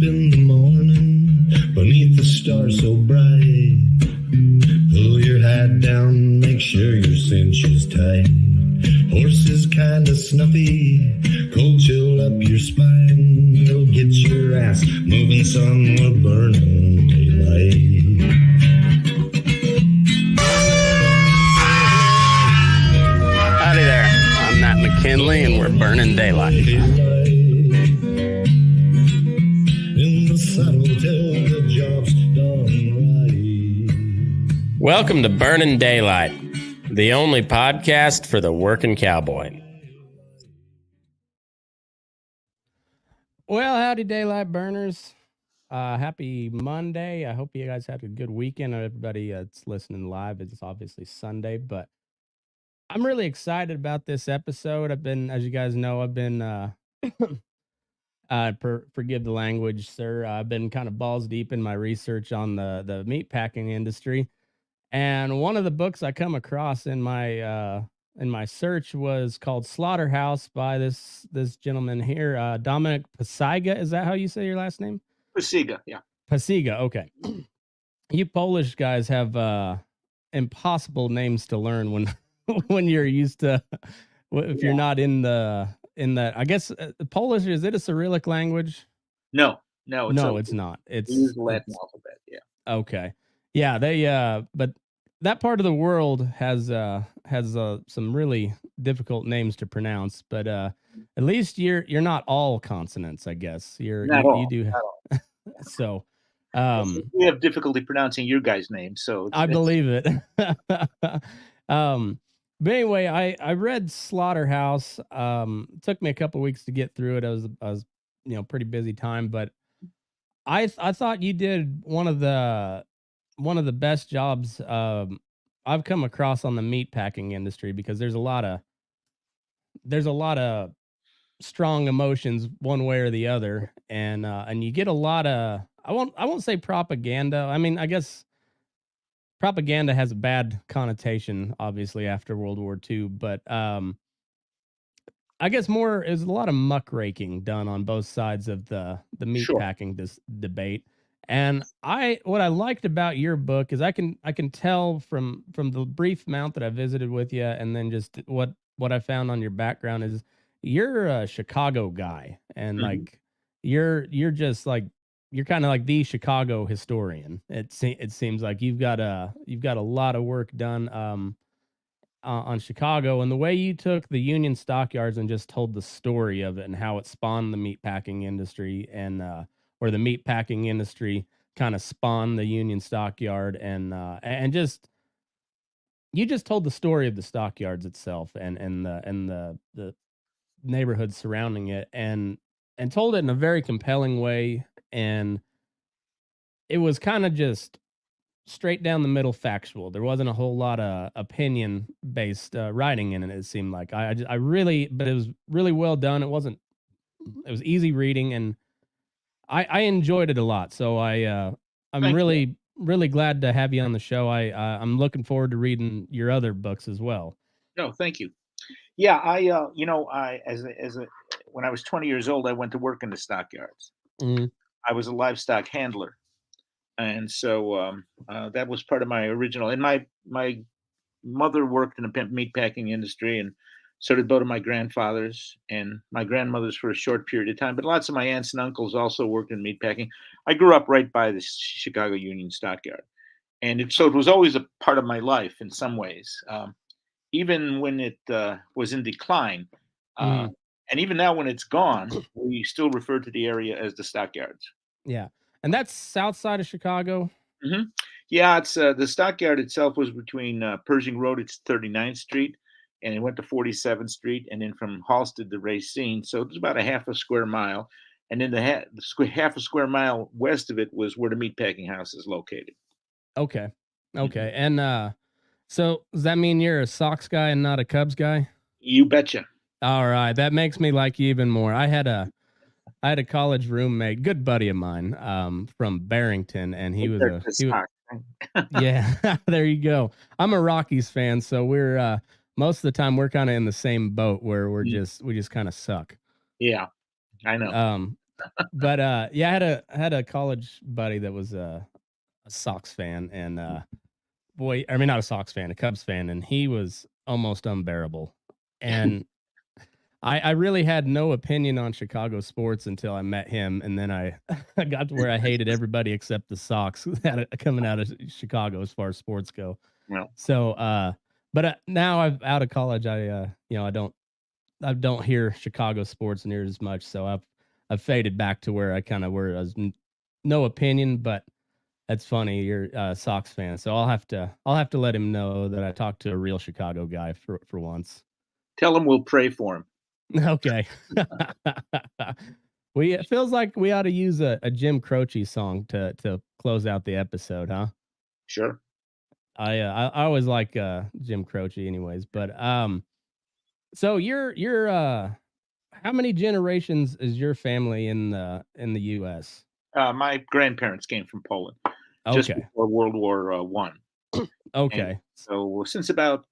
in the morning, beneath the stars so bright. Pull your hat down, make sure your cinch is tight. Horses kinda snuffy, cold chill up your spine. They'll get your ass moving, son, we're burning daylight. Howdy there, I'm Matt McKinley and we're burning daylight. In the saddle till the job's done right. Welcome to Burning Daylight, the only podcast for the working cowboy. Well, howdy daylight burners. Happy Monday. I hope you guys had a good weekend. Everybody that's listening live, it's obviously Sunday, but I'm really excited about this episode. As you guys know, I've been, forgive the language, sir. I've been kind of balls deep in my research on the meatpacking industry. And one of the books I come across in my search was called Slaughterhouse by this gentleman here, Dominic Pacyga. Is that how you say your last name? Pacyga, yeah. Pacyga, okay. You Polish guys have impossible names to learn when when you're used to if you're not in that. I guess Polish, is it a Cyrillic language? No, it's not. It's the Latin alphabet, yeah. Okay. Yeah, they but that part of the world has some really difficult names to pronounce, but at least you're not all consonants, I guess. You do not all. So we have difficulty pronouncing your guy's name, so I believe it. But anyway, I read Slaughterhouse. It took me a couple weeks to get through it. I was pretty busy time, but I thought you did one of the best jobs I've come across on the meatpacking industry, because there's a lot of strong emotions one way or the other, and you get a lot of I won't say propaganda. I mean, I guess propaganda has a bad connotation, obviously, after World War II, but I guess more is a lot of muckraking done on both sides of the meatpacking debate. And what I liked about your book is I can tell from the brief amount that I visited with you, and then just what I found on your background is you're a Chicago guy, and like you're just like you're kind of like the Chicago historian. It seems like you've got a lot of work done on Chicago, and the way you took the Union Stockyards and just told the story of it and how it spawned the meatpacking industry, and or the meatpacking industry kind of spawned the Union Stockyard, and just you just told the story of the stockyards itself and the neighborhood surrounding it, and told it in a very compelling way. And it was kind of just straight down the middle factual. There wasn't a whole lot of opinion based writing in it. It seemed like but it was really well done. It was easy reading, and I enjoyed it a lot. So I'm really glad to have you on the show. I'm looking forward to reading your other books as well. No, thank you. Yeah, when I was 20 years old, I went to work in the stockyards. Mm-hmm. I was a livestock handler, and so that was part of my original. And my mother worked in the meatpacking industry, and so did both of my grandfathers and my grandmothers for a short period of time. But lots of my aunts and uncles also worked in meatpacking. I grew up right by the Chicago Union Stockyard, and so it was always a part of my life in some ways, even when it was in decline. And even now, when it's gone, we still refer to the area as the Stockyards. Yeah, and that's south side of Chicago. Mm-hmm. Yeah, it's the Stockyard itself was between Pershing Road, it's 39th Street, and it went to 47th Street, and then from Halsted to Racine, so it was about a half a square mile, and then the half a square mile west of it was where the meatpacking house is located. Okay, and so does that mean you're a Sox guy and not a Cubs guy? You betcha. All right, that makes me like you even more. I had a college roommate, good buddy of mine, from Barrington, and he was yeah. There you go. I'm a Rockies fan, so we're most of the time we're kind of in the same boat where we just kind of suck. Yeah, I know. But yeah, I had a college buddy that was a Sox fan, and boy, I mean not a Sox fan, a Cubs fan, and he was almost unbearable. And I really had no opinion on Chicago sports until I met him, and then I I got to where I hated everybody except the Sox coming out of Chicago as far as sports go. Well, So, but now I'm out of college. You know, I don't hear Chicago sports near as much. So I've faded back to where I kind of were. I was no opinion, but that's funny. You're a Sox fan, so I'll have to let him know that I talked to a real Chicago guy for once. tell him we'll pray for him. Okay. It feels like we ought to use a Jim Croce song to close out the episode, huh? Sure. I always like Jim Croce anyways, but so you're how many generations is your family in the US? My grandparents came from Poland just Okay. before World War One, and Okay. so since about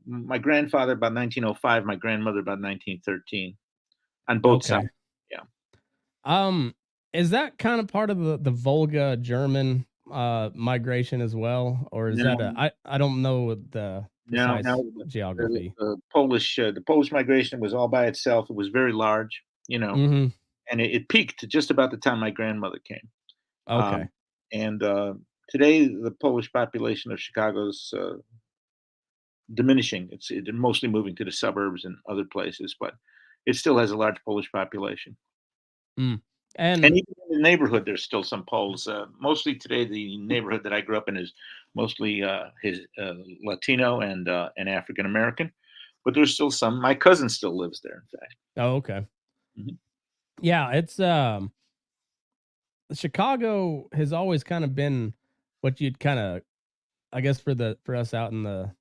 my grandfather about 1905, my grandmother about 1913, on both sides. Okay. Yeah. Um, is that kind of part of the Volga German migration as well, or is that No, I don't know the precise no. geography. The Polish migration was all by itself. It was very large, Mhm. and it peaked just about the time my grandmother came. Um, Okay. and today, the Polish population of Chicago's diminishing. It's mostly moving to the suburbs and other places, but it still has a large Polish population. Mm. And And even in the neighborhood, there's still some Poles. Mostly today, the neighborhood that I grew up in is mostly his Latino and African American, but there's still some. My cousin still lives there, in fact. oh, okay. Mhm. Yeah, it's Chicago has always kind of been what you'd kind of I guess for us out in the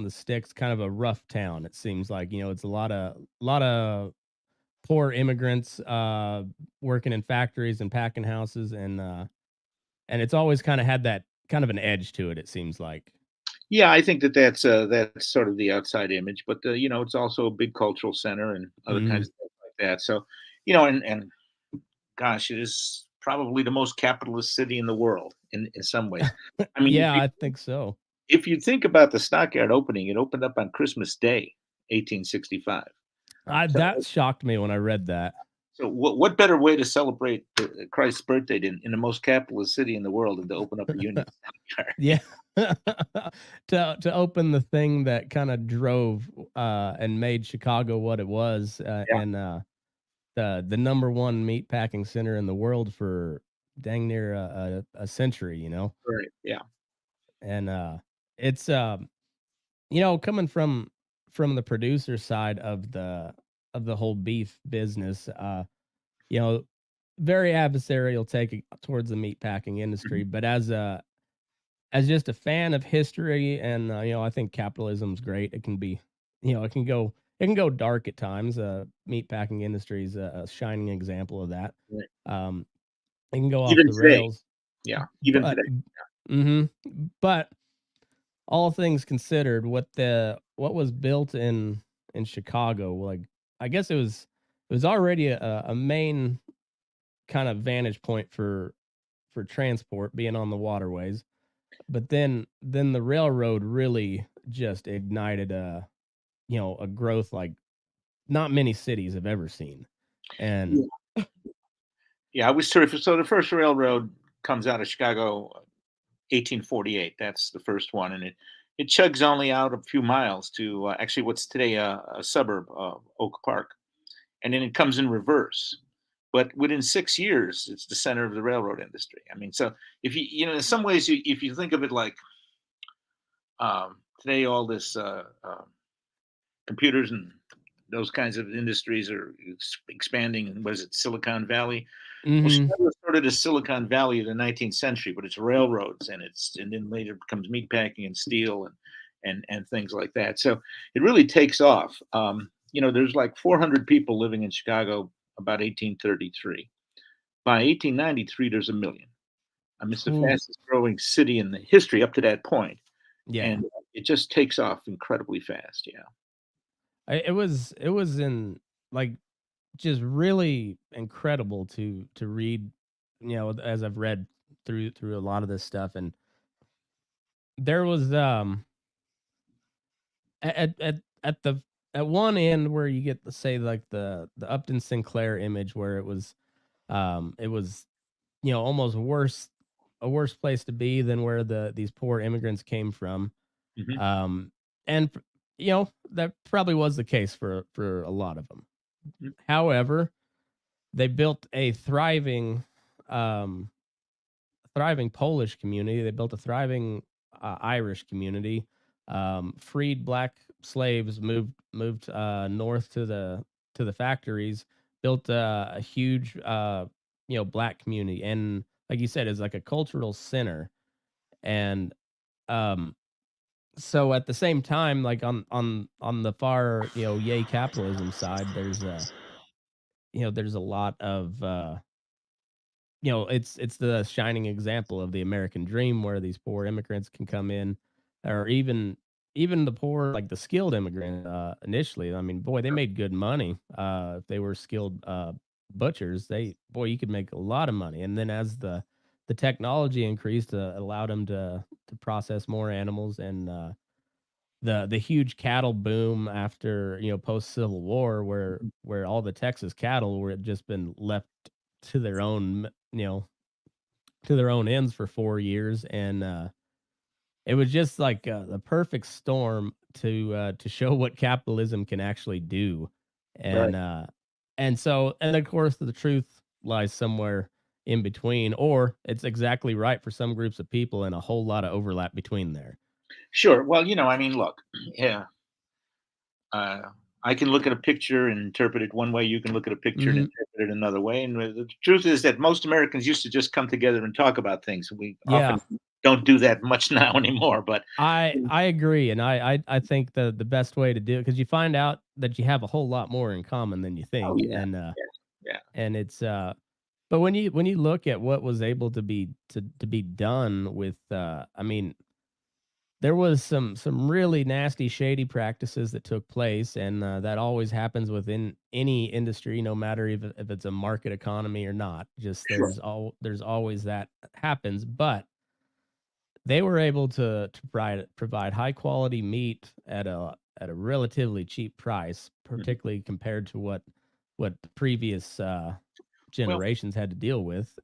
sticks, kind of a rough town. It seems like, you know, it's a lot of poor immigrants working in factories and packing houses, and it's always kind of had that kind of an edge to it. It seems like. Yeah, I think that's sort of the outside image, but it's also a big cultural center and other kinds Hmm. of things like that. So, and gosh, it is probably the most capitalist city in the world in some ways. I mean, Yeah, I think so. if you think about the stockyard opening, it opened up on Christmas Day, 1865. I So, that shocked me when I read that. so what better way to celebrate Christ's birthday in the most capitalist city in the world than to open up a Union Stockyard? Yeah. To open the thing that kind of drove and made Chicago what it was, Yeah, and the number one meat packing center in the world for dang near a century, you know. right. Yeah, And it's you know, coming from the producer side of the whole beef business, you know, very adversarial take towards the meat packing industry, mhm, but as just a fan of history, and you know, I think capitalism's great. It can be, you know, it can go dark at times. Meat packing industry is a shining example of that. right. Um, it can go off Even the today, rails, yeah, even but today. mhm, but all things considered, what was built in Chicago, like I guess it was already a main kind of vantage point for transport being on the waterways. But then the railroad really just ignited a, you know, a growth like not many cities have ever seen. And Yeah, yeah, I was terrific. So the first railroad comes out of Chicago, 1848. That's the first one, and it chugs only out a few miles to actually what's today a suburb of Oak Park, and then it comes in reverse. But within 6 years, it's the center of the railroad industry. I mean, so if in some ways, if you think of it like today, all this computers and those kinds of industries are expanding. And what is it, Silicon Valley? Well, mhm, Chicago started as Silicon Valley of the 19th century, but it's railroads and then later becomes meatpacking and steel and things like that. So it really takes off. There's like 400 people living in Chicago about 1833. By 1893, there's a million. I mean, it's the whew, fastest growing city in the history up to that point, yeah. and it just takes off incredibly fast. Yeah. It was in like just really incredible to read, as I've read through a lot of this stuff. And there was at the at one end where you get to say like the Upton Sinclair image where it was almost worse a worse place to be than where these poor immigrants came from. Hmm. And that probably was the case for a lot of them. Hmm. However, they built a um thriving Polish community. They built a thriving Irish community. Freed black slaves moved north to the factories. Built a huge black community, and like you said, is like a cultural center. And um, so at the same time, like on the far yay capitalism side, there's a lot of it's the shining example of the American dream where these poor immigrants can come in, or even the poor, like the skilled immigrant, initially. I mean, boy, they made good money. If they were skilled butchers, you could make a lot of money. And then as the technology increased, it allowed them to process more animals. And the huge cattle boom after post Civil War, where all the Texas cattle were had just been left to their own to their own ends for 4 years. And it was just like the perfect storm to show what capitalism can actually do. Right. And of course the truth lies somewhere in between, or it's exactly right for some groups of people and a whole lot of overlap between there. Sure. Well, I mean, look, yeah, uh, I can look at a picture and interpret it one way. You can look at a picture and Hmm. interpret it another way. And the truth is that most Americans used to just come together and talk about things. We Yeah, often don't do that much now anymore. But I agree, and I think the best way to do it, because you find out that you have a whole lot more in common than you oh think. yeah, yeah, And it's but when you look at what was able to be done with I mean, there was some really nasty shady practices that took place, and that always happens within any industry, no matter if it's a market economy or not. Just sure. there's always that happens. But they were able to provide high quality meat at a relatively cheap price, Mhm. particularly compared to what the previous Well, generations had to deal with.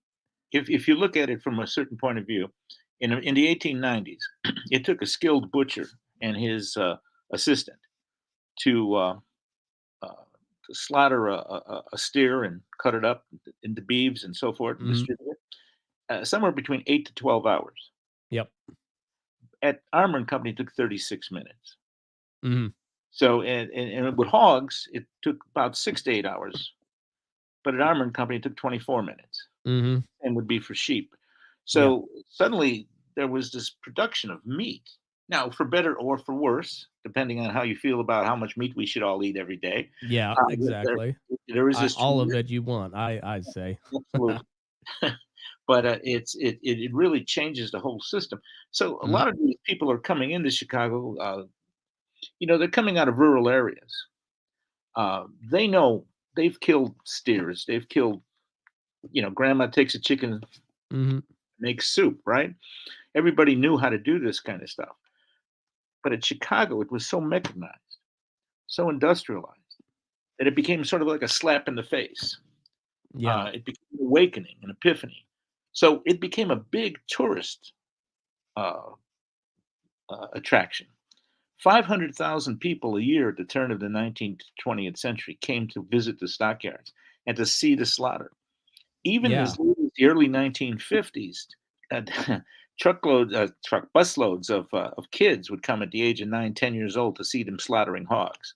if you look at it from a certain point of view, in the 1890s, it took a skilled butcher and his assistant to uh, uh, to slaughter a steer and cut it up into beeves and so forth and Mhm. distribute it, somewhere between 8 to 12 hours. Yep. At Armour and Company, it took 36 minutes. Mhm. So, and with hogs, it took about 6 to 8 hours. But at Armour and Company, it took 24 minutes, Mhm. and would be for sheep. Yep. So suddenly there was this production of meat. Now, for better or for worse, depending on how you feel about how much meat we should all eat every day, Yeah, there exactly. there is this All of tremendous, it you want, I'd say. absolutely. But it really changes the whole system. So a Mhm. lot of these people are coming into Chicago. They're coming out of rural areas. They know they've killed steers. They've killed. Grandma takes a chicken, Mhm. makes soup. Right? Everybody knew how to do this kind of stuff. But at Chicago, it was so mechanized, so industrialized that it became sort of like a slap in the face. Yeah. It became an awakening, an epiphany. So it became a big tourist uh, attraction. 500,000 people a year at the turn of the 19th to 20th century came to visit the stockyards and to see the slaughter. Even Yeah. as late as the early 1950s, uh, busloads of kids would come at the age of 9, 10 years old to see them slaughtering hogs.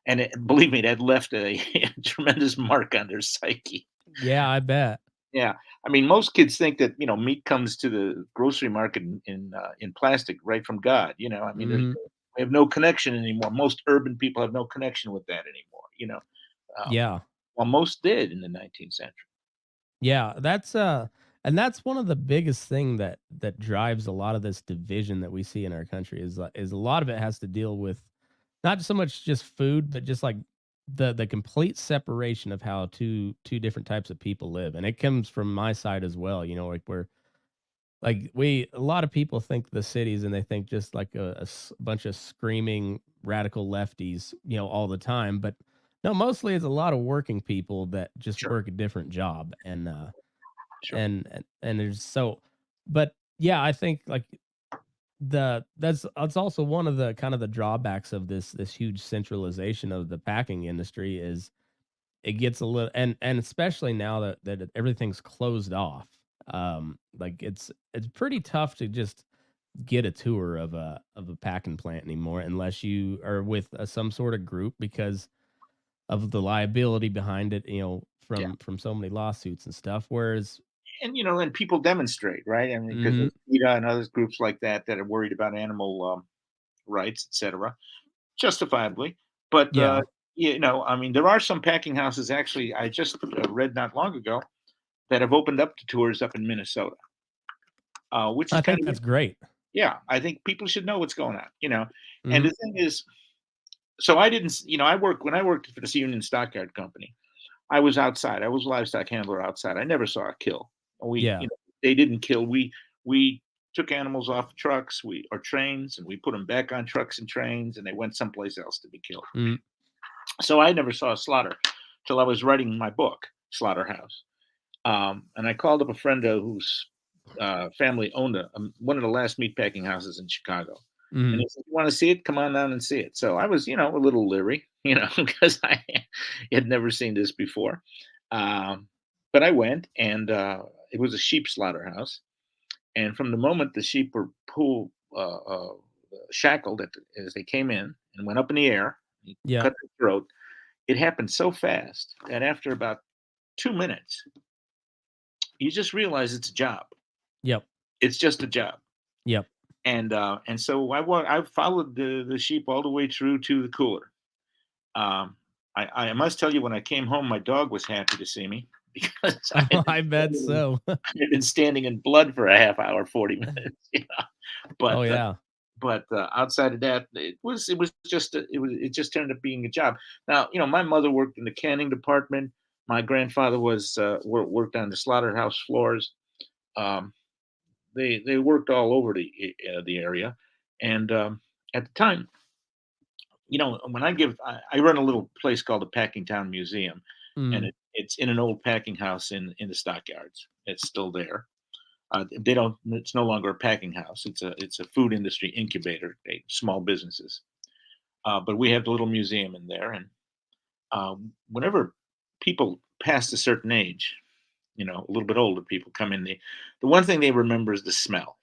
And believe me, that left a, a tremendous mark on their psyche. Yeah, I bet. Yeah, I mean, most kids think that meat comes to the grocery market in plastic right from God. I mean, Mhm. we have no connection anymore. Most urban people have no connection with that anymore. Um, Yeah. while most did in the 19th century. Yeah, and that's one of the biggest thing that drives a lot of this division that we see in our country is a lot of it has to deal with not so much just food, but just like the complete separation of how two different types of people live, and it comes from my side as well. You know, like we're like we a lot of people think the cities and they think just like bunch of screaming radical lefties, you know, all the time. But no, mostly it's a lot of working people that just Sure, work a different job, and sure. and there's so, but yeah, I think like that's also one of the kind of the drawbacks of this huge centralization of the packing industry is it gets a little, and especially now that everything's closed off. Like it's pretty tough to just get a tour of a packing plant anymore unless you are with some sort of group because of the liability behind it, you know, Yeah. from so many lawsuits and stuff. Whereas, And and people demonstrate, right? I mean, because mhm, there's PETA and other groups like that are worried about animal rights, etc., justifiably. But yeah, I mean, there are some packing houses. Actually, I just read not long ago that have opened up to tours up in Minnesota, which is I kind think of that's great. yeah. I think people should know what's going on. And Mhm. the thing is, so I didn't. I work when I worked for this Union Stockyard company. I was outside. I was a livestock handler outside. I never saw a kill. We, Yeah. they didn't kill. We took animals off trucks, or trains, and we put them back on trucks and trains, and they went someplace else to be killed. Mm, So I never saw a slaughter till I was writing my book, Slaughterhouse. And I called up a friend whose family owned one of the last meatpacking houses in Chicago. And mhm. he said, "You want to see it? Come on down and see it." So I was, a little leery, because I had never seen this before. Um, but I went, and it was a sheep slaughterhouse. And from the moment the sheep were shackled as they came in and went up in the air, you Yeah. cut their throat. It happened so fast that after about 2 minutes, you just realize it's a job. Yep. It's just a job. Yep. And so I followed the sheep all the way through to the cooler. Um, I must tell you, when I came home, my dog was happy to see me because Oh, I bet so. I had been standing in blood for a half hour, 40 minutes. Oh, But yeah. outside of that, it just turned up being a job. Now, my mother worked in the canning department. My grandfather worked on the slaughterhouse floors. Um, they worked all over the area, and at the time, when I run a little place called the Packingtown Museum, and Mm. it's in an old packing house in the stockyards. It's still there. They don't. It's no longer a packing house. It's a food industry incubator. Small businesses. But we have the little museum in there, and whenever people past a certain age, a little bit older people come in, the one thing they remember is the smell,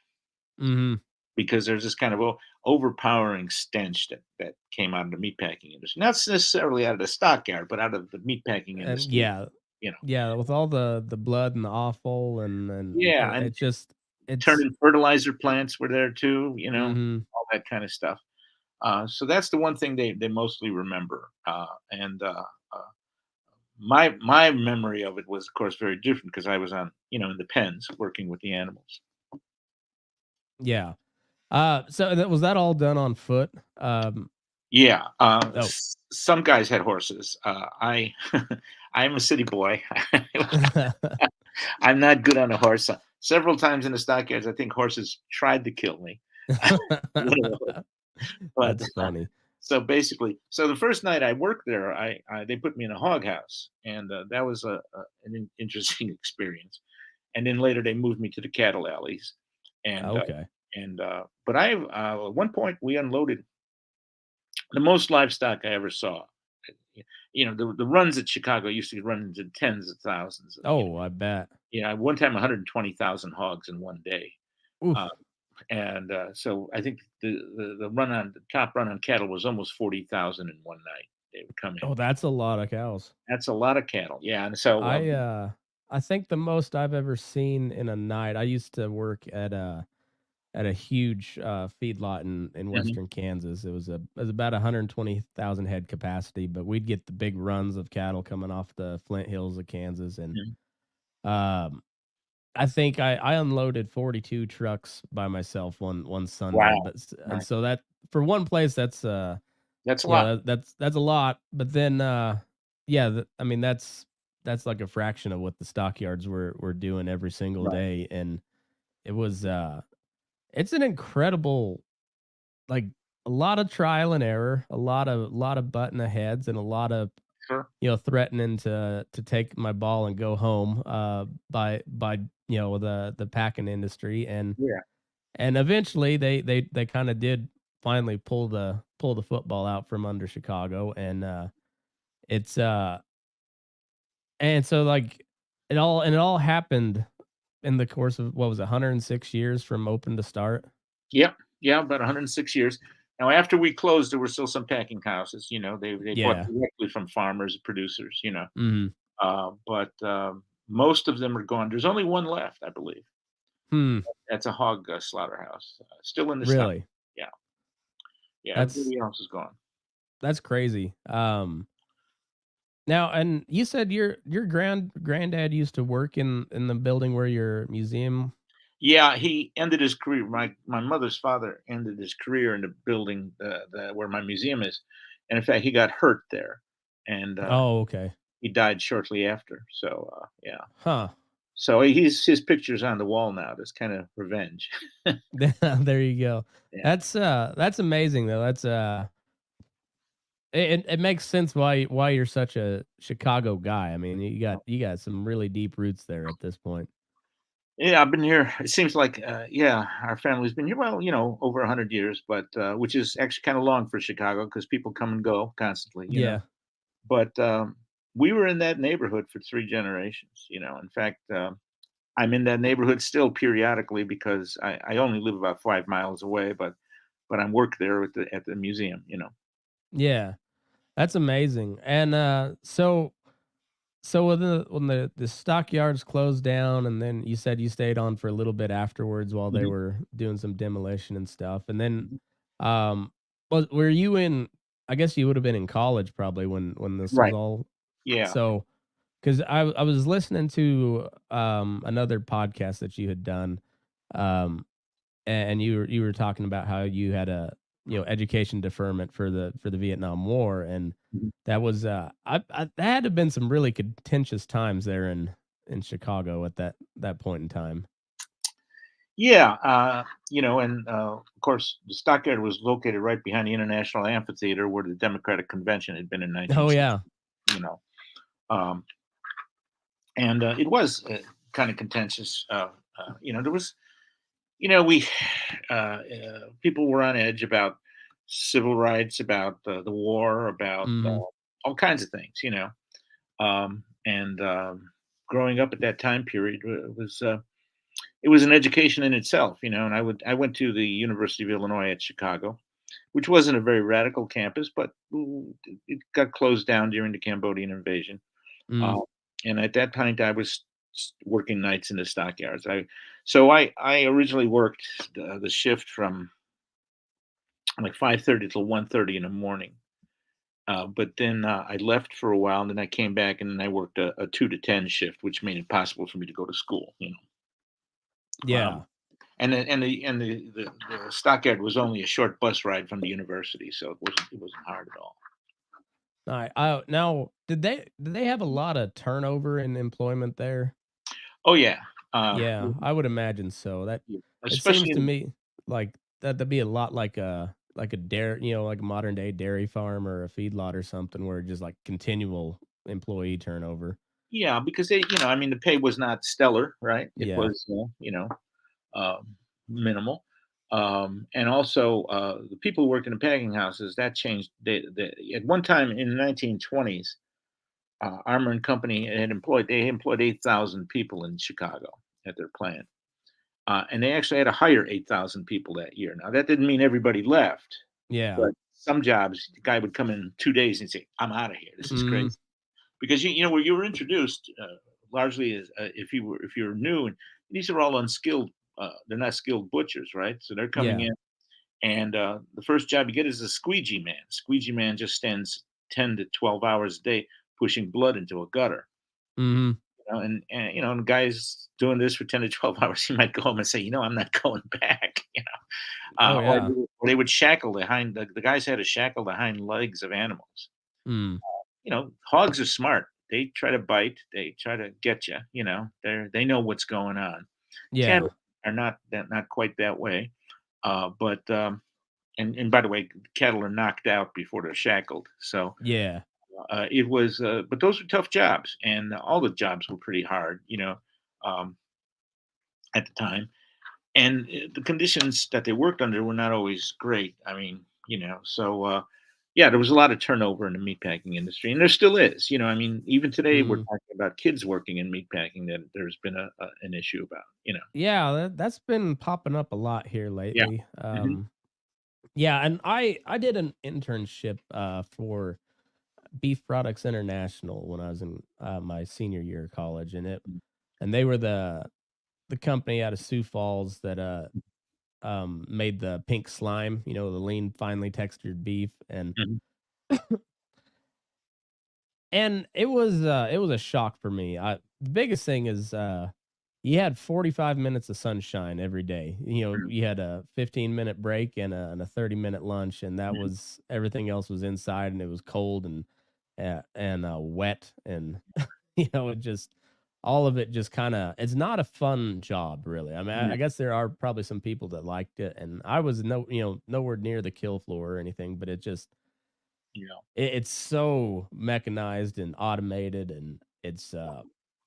Mhm. because there's this kind of overpowering stench that came out of the meatpacking industry. Not necessarily out of the stockyard, but out of the meatpacking And industry. yeah. You know, Yeah, with all the blood and the offal and yeah, it and just it's turning fertilizer plants were there too. mhm. All that kind of stuff. So that's the one thing they mostly remember. And my memory of it was, of course, very different because I was on, in the pens working with the animals. Yeah. So that was that all done on foot? Yeah, Oh. some guys had horses. I I'm a city boy. I'm not good on a horse. Several times in the stockyards, I think horses tried to kill me. But That's funny. so basically, the first night I worked there, they put me in a hog house, and that was an interesting experience. And then later they moved me to the cattle alleys, and Okay. but at one point we unloaded the most livestock I ever saw. The runs at Chicago used to run into tens of thousands. Oh, I bet. One time 120,000 hogs in one day. Oof. Uh, and so I think the top run on cattle was almost 40,000 in one night. They would come in. Oh, that's a lot of cows. That's a lot of cattle. Yeah, and so I think the most I've ever seen in a night, I used to work at a huge feedlot in mhm, western Kansas. It was about 120,000 head capacity, but we'd get the big runs of cattle coming off the Flint Hills of Kansas, and mhm. um, I think I unloaded 42 trucks by myself one Sunday, Wow. but Right. so that for one place That's a You know, lot. that's a lot, but then, yeah, I mean, that's like a fraction of what the stockyards were doing every single Right. day, and it was, it's an incredible, like, a lot of trial and error, a lot of butting heads, and a lot of, Sure. threatening to take my ball and go home, by, the packing industry, Yeah. and eventually they kinda did finally pull the football out from under Chicago, and, it's, and so, like, it all happened in the course of, what was it, 106 years from open to start? Yep. Yeah, about 106 years. Now, after we closed, there were still some packing houses. They bought Yeah. directly from farmers, producers. Mhm. But most of them are gone. There's only one left, I believe. Hmm. That's a hog slaughterhouse, still in the stock. Really? Yeah, yeah. That's Everybody else is gone. that's crazy. Now, and you said your granddad used to work in the building where your museum. Yeah, he ended his career. My mother's father ended his career in the building where my museum is, and in fact, he got hurt there, and Oh, okay. he died shortly after. So yeah, Huh. so his picture's on the wall now. That's kind of revenge. There you go. Yeah. That's amazing though. It makes sense why you're such a Chicago guy. I mean, you got some really deep roots there at this point. Yeah, I've been here. It seems like, yeah, our family's been here. Well, over 100 years, but which is actually kind of long for Chicago because people come and go constantly. Yeah. But we were in that neighborhood for 3 generations. In fact, I'm in that neighborhood still periodically because I only live about 5 miles away, but I'm work there at the museum. Yeah. That's amazing. And so when the stockyards closed down, and then you said you stayed on for a little bit afterwards while they Mhm. were doing some demolition and stuff. And then, Mhm. um, were you in? I guess you would have been in college probably when this was Right. all. Yeah. So, because I was listening to another podcast that you had done, um, and you were talking about how you had a education deferment for the Vietnam War, and Mhm. that was that had to have been some really contentious times there in Chicago at that point in time. Yeah, and of course, the stockyard was located right behind the International Amphitheater, where the Democratic Convention had been in Oh 1960. yeah. You know, um, and it was kind of contentious. There was, we people were on edge about civil rights, about the war, about Hmm. all kinds of things. And growing up at that time period was. It was an education in itself, and I went to the University of Illinois at Chicago, which wasn't a very radical campus, but it got closed down during the Cambodian invasion. Uh, Mm. and at that point, I was working nights in the stockyards. So I originally worked the shift from like 5:30 till 1:30 in the morning. But then I left for a while, and then I came back, and then I worked a 2 to 10 shift, which made it possible for me to go to school. Yeah. And the stockyard was only a short bus ride from the university, so it wasn't hard at all. Now, did they have a lot of turnover in employment there? Oh yeah, Yeah, I would imagine so. yeah, It seems especially to in me like that'd be a lot like a dairy, like a modern day dairy farm or a feedlot or something where just like continual employee turnover. yeah, because I mean, the pay was not stellar, right? It Yeah. was minimal, and also the people who worked in the packing houses that changed. At one time in the 1920s, Armor and Company they employed 8,000 people in Chicago at their plant. And they actually had to hire 8,000 people that year. Now, that didn't mean everybody left, Yeah. but some jobs, the guy would come in 2 days and say, "I'm out of here. This is Mhm. crazy." Because where you were introduced largely as if you're new, and these are all unskilled. They're not skilled butchers, right? So they're coming Yeah. in, and the first job you get is a squeegee man. Squeegee man just stands 10 to 12 hours a day pushing blood into a gutter. Mhm. And and guys doing this for 10 to 12 hours, he might go home and say, I'm not going back. Oh Or, yeah. or they would shackle the guys had to shackle the hind legs of animals. Mm. Hogs are smart. They try to bite. They try to get you. They know what's going on. Yeah. Cattle are not quite that way. But and by the way, cattle are knocked out before they're shackled. So Yeah. it was, but those were tough jobs, and all the jobs were pretty hard. Um, at the time, and the conditions that they worked under were not always great. I mean, so yeah, there was a lot of turnover in the meatpacking industry, and there still is. I mean, even today we're Mhm. talking about kids working in meatpacking that there's been an issue about. Yeah, that's been popping up a lot here Yeah. lately. Hmm. Yeah, and I did an internship for Beef Products International when I was in my senior year of college, and they were the company out of Sioux Falls that made the pink slime, the lean, finely textured beef, Hmm. and it was a shock for me. The biggest thing is you had 45 minutes of sunshine every day. You had a 15-minute break and a 30-minute lunch, and that was everything else was inside, and it was cold and wet, and it just all of it just kind of it's not a fun job really. I mean, I guess there are probably some people that liked it, and I was nowhere near the kill floor or anything, but it just Yeah. it's so mechanized and automated, and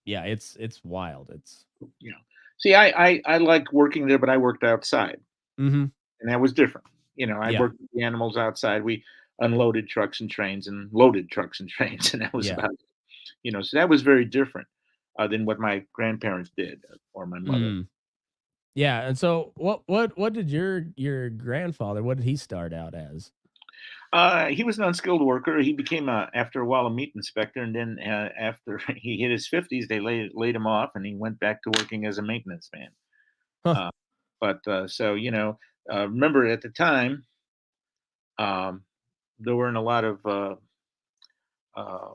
yeah, it's wild. It's Yeah. See, I like working there, but I worked outside, Mhm. and that was different. I Yeah, worked with the animals outside. We unloaded trucks and trains and loaded trucks and trains, and that was yeah. about it. So that was very different than what my grandparents did or my mother. Mm. Yeah, and so what did your grandfather, what did he start out as? He was an unskilled worker. He became after a while a meat inspector, and then after he hit his 50s, they laid him off, and he went back to working as a maintenance man. Huh. Uh, but so remember at the time, um, there weren't a lot of uh,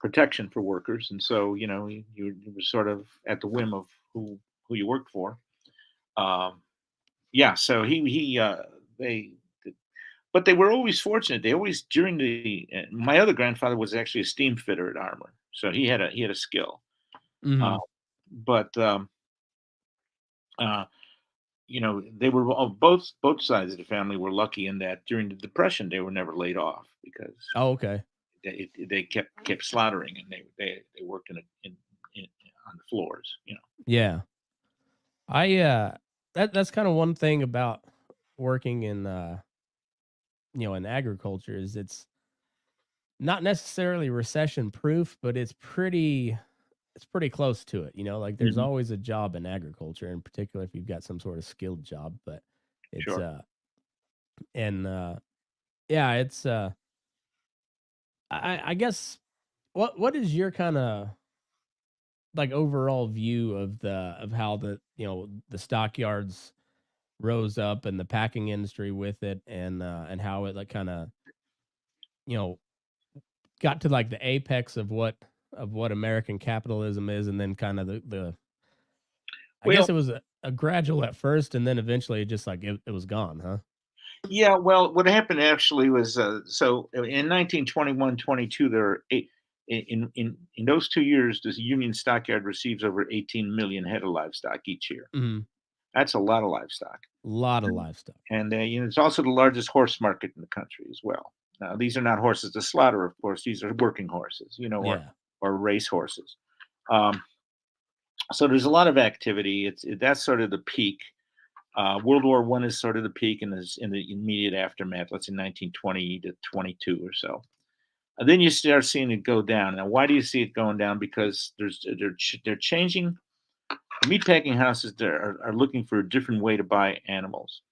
protection for workers, and so you were sort of at the whim of who you worked for. Um, yeah, so they. But they were always fortunate. They always during the my other grandfather was actually a steam fitter at Armor, so he had a skill. Uh, Mhm. but uh, they were all, both sides of the family were lucky in that during the Depression they were never laid off because Oh, okay. they kept slaughtering, and they worked in on the floors. Yeah. I that's kind of one thing about working in in agriculture is it's not necessarily recession proof, but it's pretty close to it. Like there's Hmm. always a job in agriculture, in particular if you've got some sort of skilled job, but it's Sure. and yeah, it's I guess what is your kind of like overall view of how the stockyards rose up and the packing industry with it, and how it like kind of you know got to like the apex of what American capitalism is, and then kind of the I guess Well, it was a gradual at first, and then eventually it just like it was gone, huh? yeah. Well, what happened actually was so in 1921, 22, there are eight. In those 2 years, the Union Stockyard receives over 18 million head of livestock each year. Mhm. That's a lot of livestock. Lot of livestock. And it's also the largest horse market in the country as well. Now, these are not horses to slaughter, of course. These are working horses, Yeah. or race horses. Um, so there's a lot of activity. That's sort of the peak. World War One is sort of the peak, and is in the immediate aftermath. Let's say 1920 to 22 or so. And then you start seeing it go down. Now, why do you see it going down? Because they're changing. The meatpacking houses there are looking for a different way to buy animals.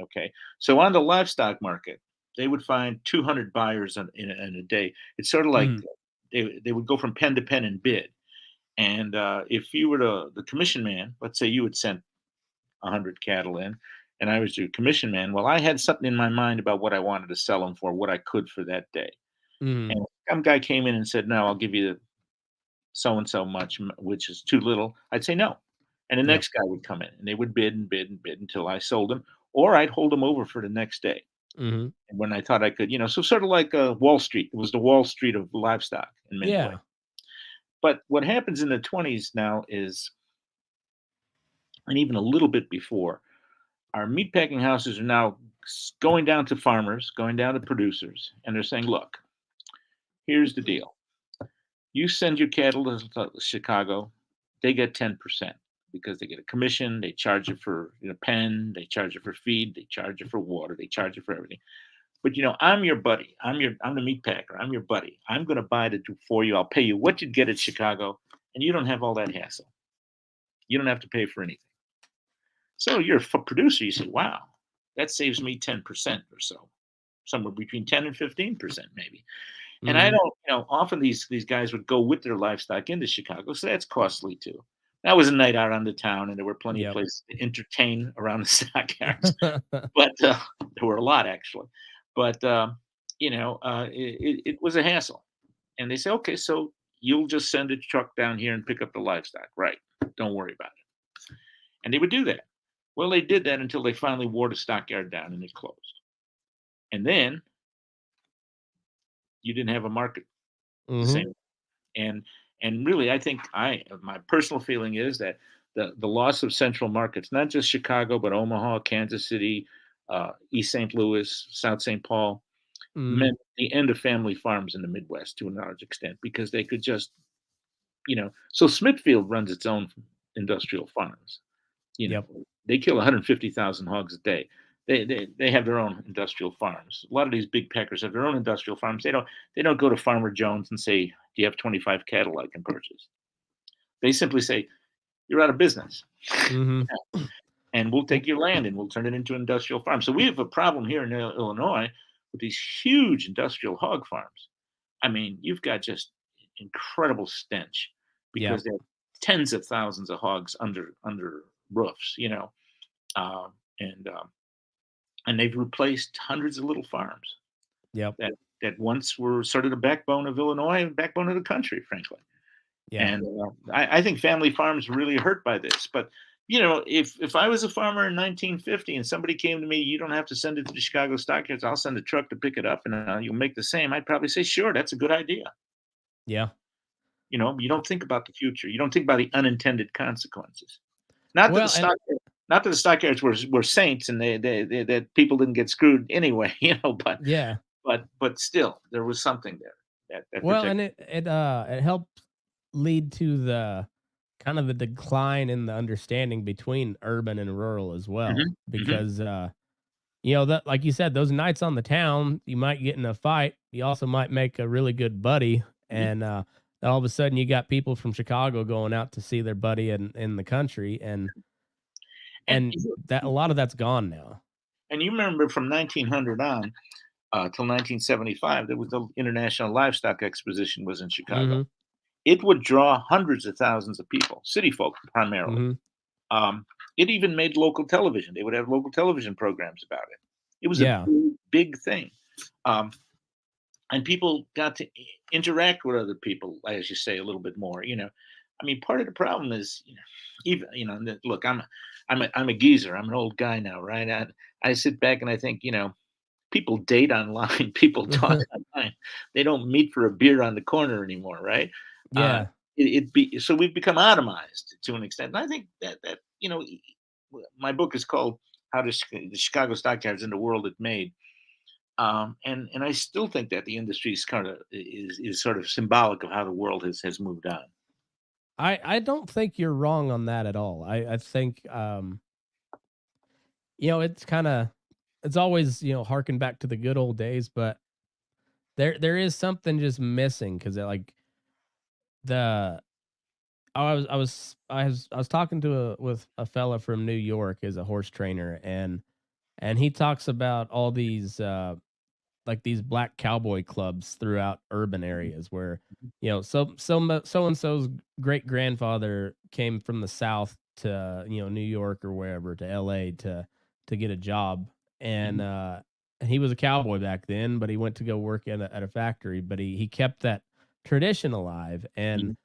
Okay. So on the livestock market, they would find 200 buyers in a day. It's sort of like Mhm. they would go from pen to pen and bid. And if you were the commission man, let's say you had sent 100 cattle in, and I was your commission man, well, I had something in my mind about what I wanted to sell them for, what I could for that day. Mhm. And some guy came in and said, "No, I'll give you so and so much, which is too little, I'd say no. And the Yep. next guy would come in and they would bid and bid and bid until I sold them, or I'd hold them over for the next day. Mhm. And when I thought I could, so sort of like Wall Street, it was the Wall Street of livestock in many ways. Yeah. But what happens in the 20s now is, and even a little bit before, our meatpacking houses are now going down to farmers, going down to producers, and they're saying, look, here's the deal. You send your cattle to Chicago, they get 10% because they get a commission. They charge you for pen, they charge you for feed, they charge you for water, they charge you for everything. But I'm your buddy. I'm the meat packer. I'm your buddy. I'm going to buy it for you. I'll pay you what you'd get at Chicago, and you don't have all that hassle. You don't have to pay for anything. So you're a producer. You say, "Wow, that saves me 10% or so, somewhere between 10 and 15% maybe." And I Mhm. don't, often these guys would go with their livestock into Chicago, so that's costly too. That was a night out on the town, and there were plenty of Yep. places to entertain around the stockyards. But there were a lot actually. But it was a hassle. And they say, okay, so you'll just send a truck down here and pick up the livestock, right? Don't worry about it. And they would do that. Well, they did that until they finally wore the stockyard down and it closed. And then you didn't have a market the Mhm. same. And and really, I think my personal feeling is that the loss of central markets, not just Chicago, but Omaha, Kansas City, East St. Louis, South St. Paul, Mhm. meant the end of family farms in the Midwest to a large extent because they could just, so Smithfield runs its own industrial farms. You Yep. know, they kill 150,000 hogs a day. They have their own industrial farms. A lot of these big packers have their own industrial farms. They don't go to Farmer Jones and say, "Do you have 25 cattle I can purchase?" They simply say, "You're out of business, Mhm. and we'll W take your land and we'll turn it into an industrial farm." So we have a problem here in Illinois with these huge industrial hog farms. I mean, you've got just incredible stench Yep. because they have tens of thousands of hogs under roofs, um, and and they've replaced hundreds of little farms Yep. that once were sort of the backbone of Illinois and backbone of the country, frankly. Yeah. And I think family farms really hurt by this. But if I was a farmer in 1950 and somebody came to me, you don't have to send it to the Chicago Stockyards. I'll send a truck to pick it up, and you'll make the same. I'd probably say, sure, that's a good idea. Yeah. You don't think about the future. You don't think about the unintended consequences. Not that the Well, and stock, not that the stockyards were saints and they that people didn't get screwed anyway. But yeah. but still, there was something there that Well, protected. and it helped lead to the kind of the decline in the understanding between urban and rural as well, Hmm. Hmm. because that, like you said, those nights on the town, you might get in a fight. You also might make a really good buddy, Hmm. and all of a sudden you got people from Chicago going out to see their buddy in the country, And and that a lot of that's gone now. and you remember from 1900 on till 1975, there was the International Livestock Exposition was in Chicago. Mhm. It would draw hundreds of thousands of people, city folk primarily. Mhm. Um, it even made local television. They would have local television programs about it. It was a Yeah. big thing. Um, and people got to interact with other people, as you say, a little bit more. I mean, part of the problem is, even look, I'm a geezer. I'm an old guy now, right? I sit back and I think, people date online, people talk online. They don't meet for a beer on the corner anymore, right? Uh, Yeah. so we've become atomized to an extent. And I think that my book is called "How the Chicago Stockyards and the World It Made." And I still think that the industry is sort of symbolic of how the world has moved on. I don't think you're wrong on that at all. I think it's always, harken back to the good old days, but there is something just missing because like the I was talking with a fella from New York as a horse trainer, and he talks about all these like these black cowboy clubs throughout urban areas where so and so's great grandfather came from the south to New York or wherever to LA to get a job, and Mhm, and he was a cowboy back then, but he went to go work at a factory, but he kept that tradition alive, and mhm,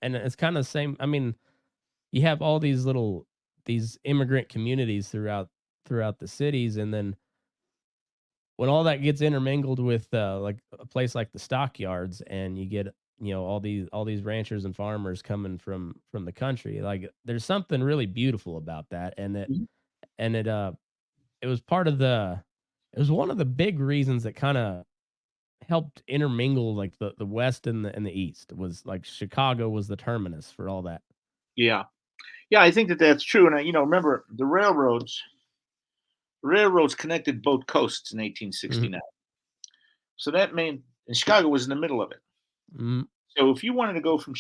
And it's kind of the same. I mean, you have all these immigrant communities throughout the cities, and then when all that gets intermingled with like a place like the stockyards, and you get all these ranchers and farmers coming from the country, like there's something really beautiful about that, and it Mhm. and it uh it was part of the it was one of the big reasons that kind of helped intermingle like the west and the east. Was like Chicago was the terminus for all that. Yeah. Yeah, I think that that's true. And remember the railroads connected both coasts in Mhm. 1869. So that meant, and Chicago was in the middle of it. Mhm. So if you wanted to go from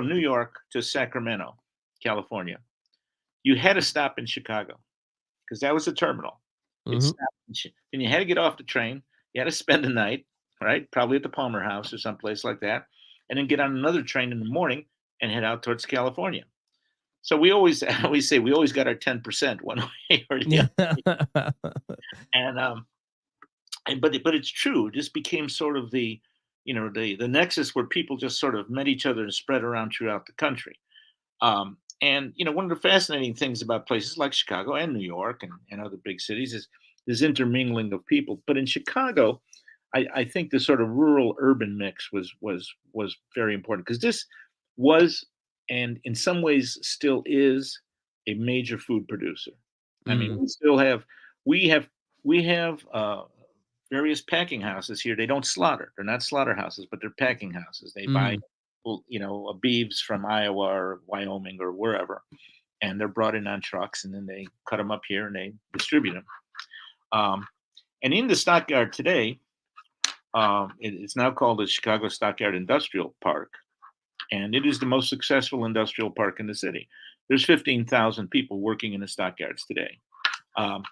New York to Sacramento, California, you had to stop in Chicago because that was the terminal. It Mhm. stopped, and you had to get off the train. You had to spend the night, right? Probably at the Palmer House or someplace like that, and then get on another train in the morning and head out towards California. So we always I always say we always got our 10% one way or the Yeah. other. And but it's true. It just became sort of the nexus where people just sort of met each other and spread around throughout the country. And one of the fascinating things about places like Chicago and New York and other big cities is this intermingling of people. But in Chicago, I think the sort of rural urban mix was very important because this was, and in some ways still is, a major food producer. I mean, Mhm. we have we have various packing houses here. They don't slaughter. They're not slaughterhouses, but they're packing houses. They buy Mhm. beeves from Iowa or Wyoming or wherever, and they're brought in on trucks, and then they cut them up here and they distribute them. Um, and in the stockyard today, it's now called the Chicago Stockyard Industrial Park, and it is the most successful industrial park in the city. There's 15,000 people working in the stockyards today. Um,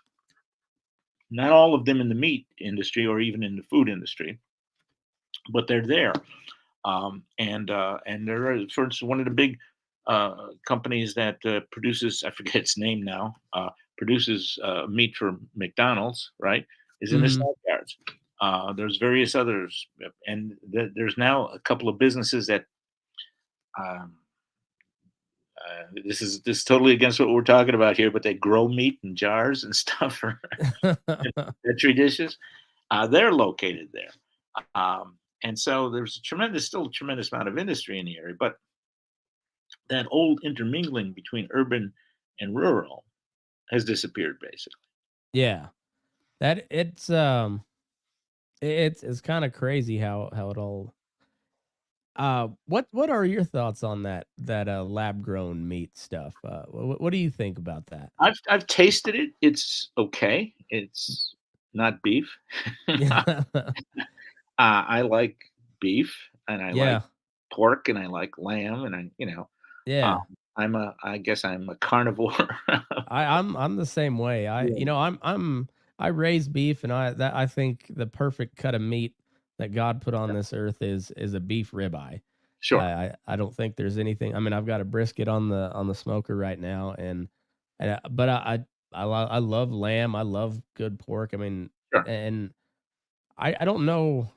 Not all of them in the meat industry or even in the food industry, but they're there. And they're, for instance, one of the big companies that produces, I forget its name now, produces meat for McDonald's, right, is in the Mhm. stockyards. There's various others, and there's now a couple of businesses that um, this is totally against what we're talking about here, but they grow meat in jars and stuff for petri dishes. They're located there. And so there's still a tremendous amount of industry in the area, but that old intermingling between urban and rural has disappeared basically. Yeah. That it's kind of crazy how it all what are your thoughts on that lab grown meat stuff? What do you think about that? I've tasted it. It's okay. It's not beef. Yeah. I like beef and I like Yeah. pork and I like lamb and um, Yeah. I guess I'm a carnivore. I'm the same way. Yeah, I raise beef, and I think the perfect cut of meat that God put on yeah, this earth is a beef ribeye. sure. I don't think there's anything. I mean, I've got a brisket on the smoker right now, but I love lamb. I love good pork. I mean, Sure. and I don't know,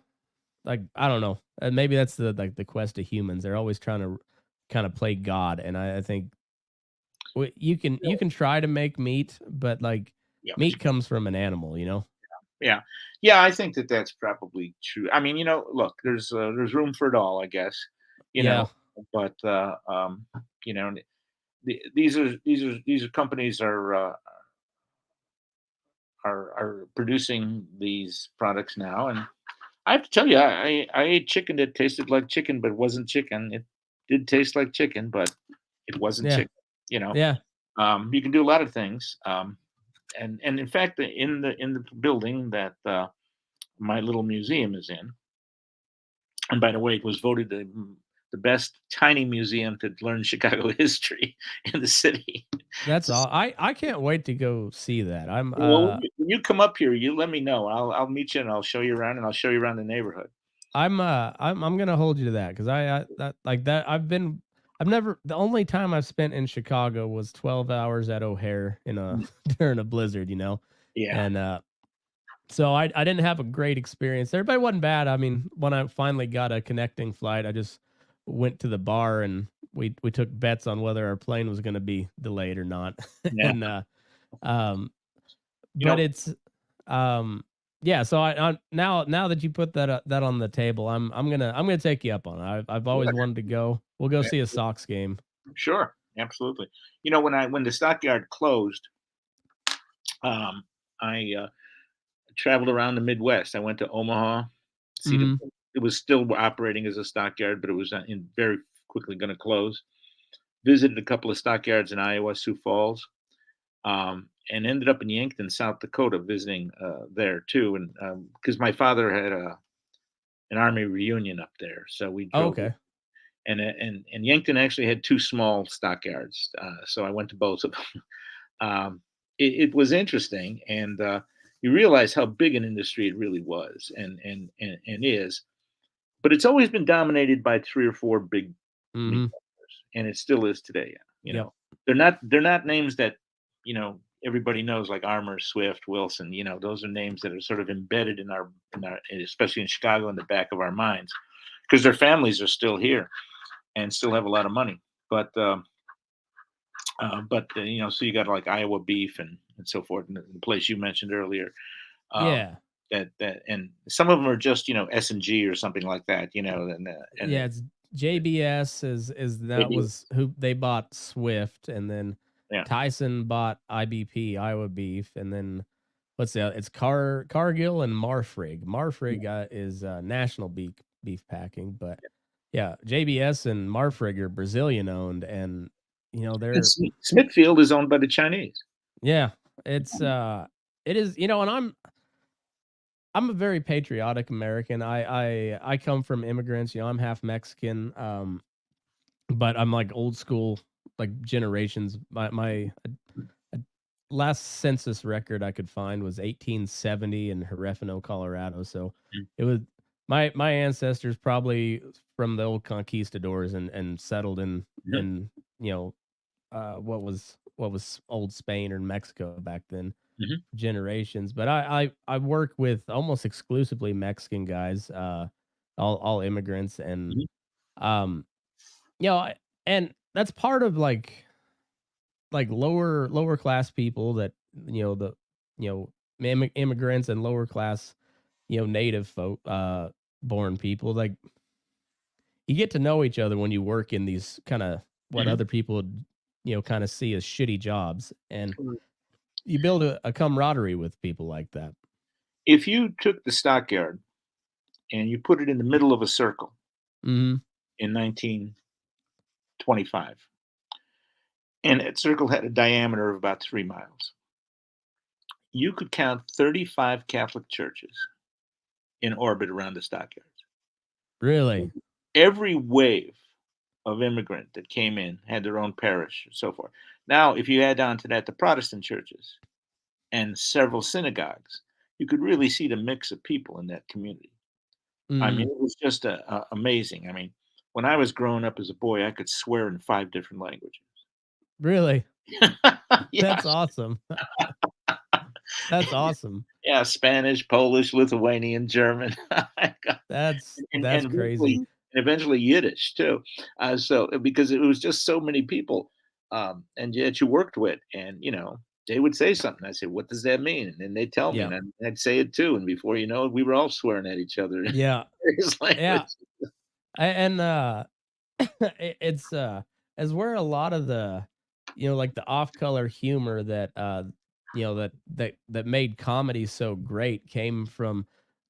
like I don't know. Maybe that's the quest of humans. They're always trying to kind of play God, and I think you can try to make meat, but, like, Yeah, but you meat comes from an animal, you know? Yeah. Yeah, I think that that's probably true. I mean, look, there's room for it all, I guess. You know, Yeah. but you know, these are companies are producing these products now, and I have to tell you, I ate chicken that tasted like chicken, but wasn't chicken. It did taste like chicken, but it wasn't Yeah. chicken. You know, Yeah. you can do a lot of things. And in fact, in the building that my little museum is in. And by the way, it was voted the best tiny museum to learn Chicago history in the city. That's S- all. I can't wait to go see that. well, when you come up here, you let me know. I'll meet you and I'll show you around and I'll show you around the neighborhood. I'm gonna hold you to that, 'cause that I've never the only time I've spent in Chicago was 12 hours at O'Hare in a Mm. during a blizzard, you know? Yeah, And, so I didn't have a great experience there, but it wasn't bad. I mean, when I finally got a connecting flight, I just went to the bar and we took bets on whether our plane was going to be delayed or not. Yeah. And um, You but know, it's yeah. So I now that you put that on the table, I'm gonna take you up on it. I've always wanted to go. We'll go yeah, see a Sox game. sure, absolutely. You know, when the stockyard closed, um, I traveled around the Midwest. I went to Omaha, Cedar. Hmm. It was still operating as a stockyard, but it was in very quickly going to close. Visited a couple of stockyards in Iowa, Sioux Falls, and ended up in Yankton, South Dakota, visiting there too. And because my father had an army reunion up there, so we Oh, drove. okay. And Yankton actually had two small stockyards, so I went to both of them. It was interesting, and you realize how big an industry it really was, and is. But it's always been dominated by three or four big meat Hmm. packers, and it still is today. You Yep. know, they're not names that everybody knows, like Armour, Swift, Wilson. Those are names that are sort of embedded in our, especially in Chicago, in the back of our minds, because their families are still here and still have a lot of money. But so you got like Iowa beef and so forth, and the place you mentioned earlier. Um, Yeah. and some of them are just S&G or something like that. Yeah. It's JBS is that Maybe, was who they bought Swift, and then yeah, Tyson bought IBP Iowa Beef, and then what's the it's Cargill and Marfrig. Marfrig is National Beef Packing, but yeah, JBS and Marfrig are Brazilian owned, and and they're Smithfield is owned by the Chinese. yeah, it's it is and I'm a very patriotic American. I come from immigrants. I'm half Mexican. But I'm like old school, like generations. My last census record I could find was 1870 in Herefino, Colorado. So it was my ancestors probably from the old conquistadors and settled Mhm. in what was old Spain or Mexico back then, Mhm. generations. But I work with almost exclusively Mexican guys, all immigrants, and Mhm. um and that's part of like lower class people that the you know immigrants and lower class native folk born people, like you get to know each other when you work in these kind of what Mhm. other people kind of see as shitty jobs, and Mhm. you build a camaraderie with people like that. If you took the stockyard and you put it in the middle of a circle Hmm. in 1925, and that circle had a diameter of about 3 miles, you could count 35 Catholic churches in orbit around the stockyards. Really? Every wave of immigrant that came in had their own parish and so forth. Now, if you add on to that the Protestant churches and several synagogues, you could really see the mix of people in that community. I mean, Hmm. it was just amazing. I mean, when I was growing up as a boy, I could swear in 5 different languages. Really? Yeah, That's awesome. That's awesome. yeah, Spanish, Polish, Lithuanian, German, That's and crazy. eventually Yiddish too. So because it was just so many people, and yet you worked with, and they would say something. I said, "What does that mean?" And then they'd tell me, Yeah. and I'd say it too. And before you know it, we were all swearing at each other in Yeah. various Yeah. language. And it's as where a lot of the like the off color humor that that made comedy so great came from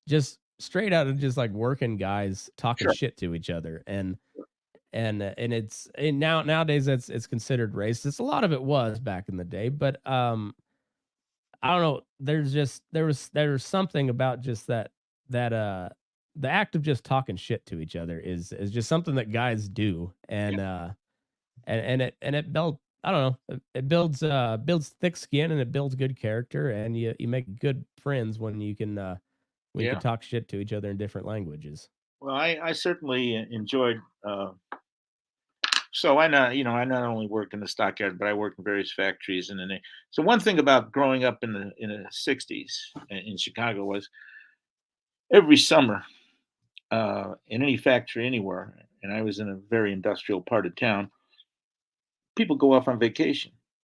just straight out of just like working guys talking Sure, shit to each other, and nowadays it's considered racist. A lot of it was back in the day, but I don't know. There's just there was something about just that the act of just talking shit to each other is just something that guys do, yeah, and it built I don't know, it builds thick skin, and it builds good character, and you make good friends when you can yeah. talk shit to each other in different languages. Well, I certainly enjoyed. So I not only worked in the stockyard, but I worked in various factories. So one thing about growing up in the '60s in Chicago was every summer in any factory anywhere. and I was in a very industrial part of town, people go off on vacation.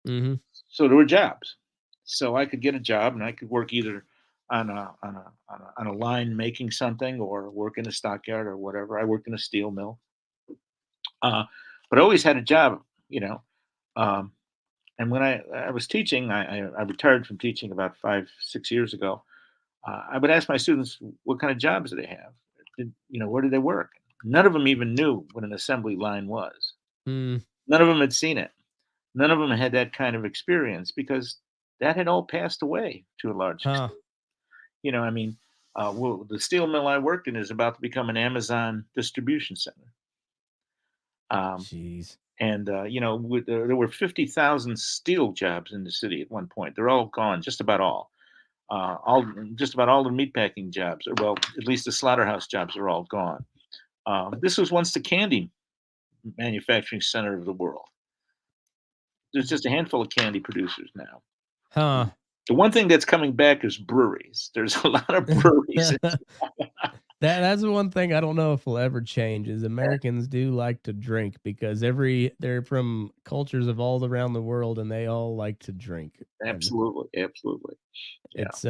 Mm-hmm. So there were jobs. So I could get a job and I could work either on a line making something or work in a stockyard or whatever. I worked in a steel mill. But I always had a job, you know. Um, and when I was teaching, I retired from teaching about 5, 6 years ago. I would ask my students what kind of jobs do they have? Where did they work? None of them even knew what an assembly line was. Mm. None of them had seen it. None of them had that kind of experience because that had all passed away to a large Huh. extent. I mean, the steel mill I worked in is about to become an Amazon distribution center. Um, Jeez. and there were 50,000 steel jobs in the city at one point. They're all gone, just about all. Just about all the meatpacking jobs, or well, at least the slaughterhouse jobs, are all gone. This was once the candy manufacturing center of the world. There's just a handful of candy producers now. Huh. The one thing that's coming back is breweries. There's a lot of breweries. That's the one thing I don't know if will ever change is Americans do like to drink because they're from cultures of all around the world and they all like to drink. And Absolutely, absolutely. Yeah. it's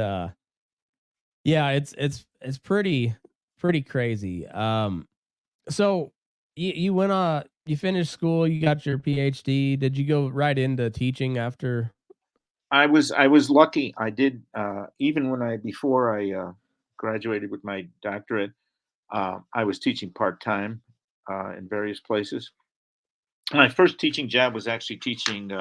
yeah, it's pretty crazy. So you went you finished school, you got your PhD. Did you go right into teaching after? I was lucky. I did even when I before I graduated with my doctorate. I was teaching part time in various places. My first teaching job was actually teaching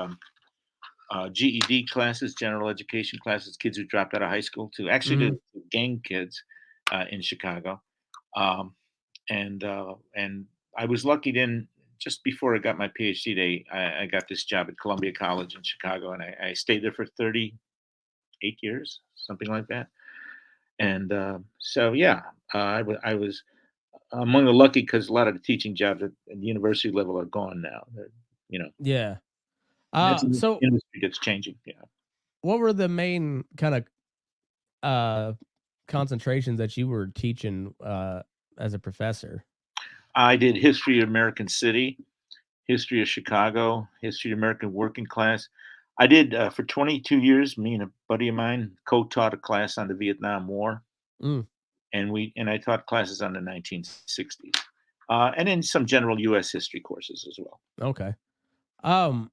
GED classes, general education classes, kids who dropped out of high school, to actually Mhm. to gang kids in Chicago. Um, and I was lucky then. Just before I got my PhD, I got this job at Columbia College in Chicago, and I stayed there for 38 years, something like that. And so, yeah, I was among the lucky because a lot of the teaching jobs at the university level are gone now. Yeah. That's an So industry that's changing. Yeah. what were the main kind of uh concentrations that you were teaching as a professor? I did history of American City, history of Chicago, history of American working class. I did for 22 years. Me and a buddy of mine co-taught a class on the Vietnam War, Mm, and I taught classes on the 1960s, and then some general U.S. history courses as well. okay. Um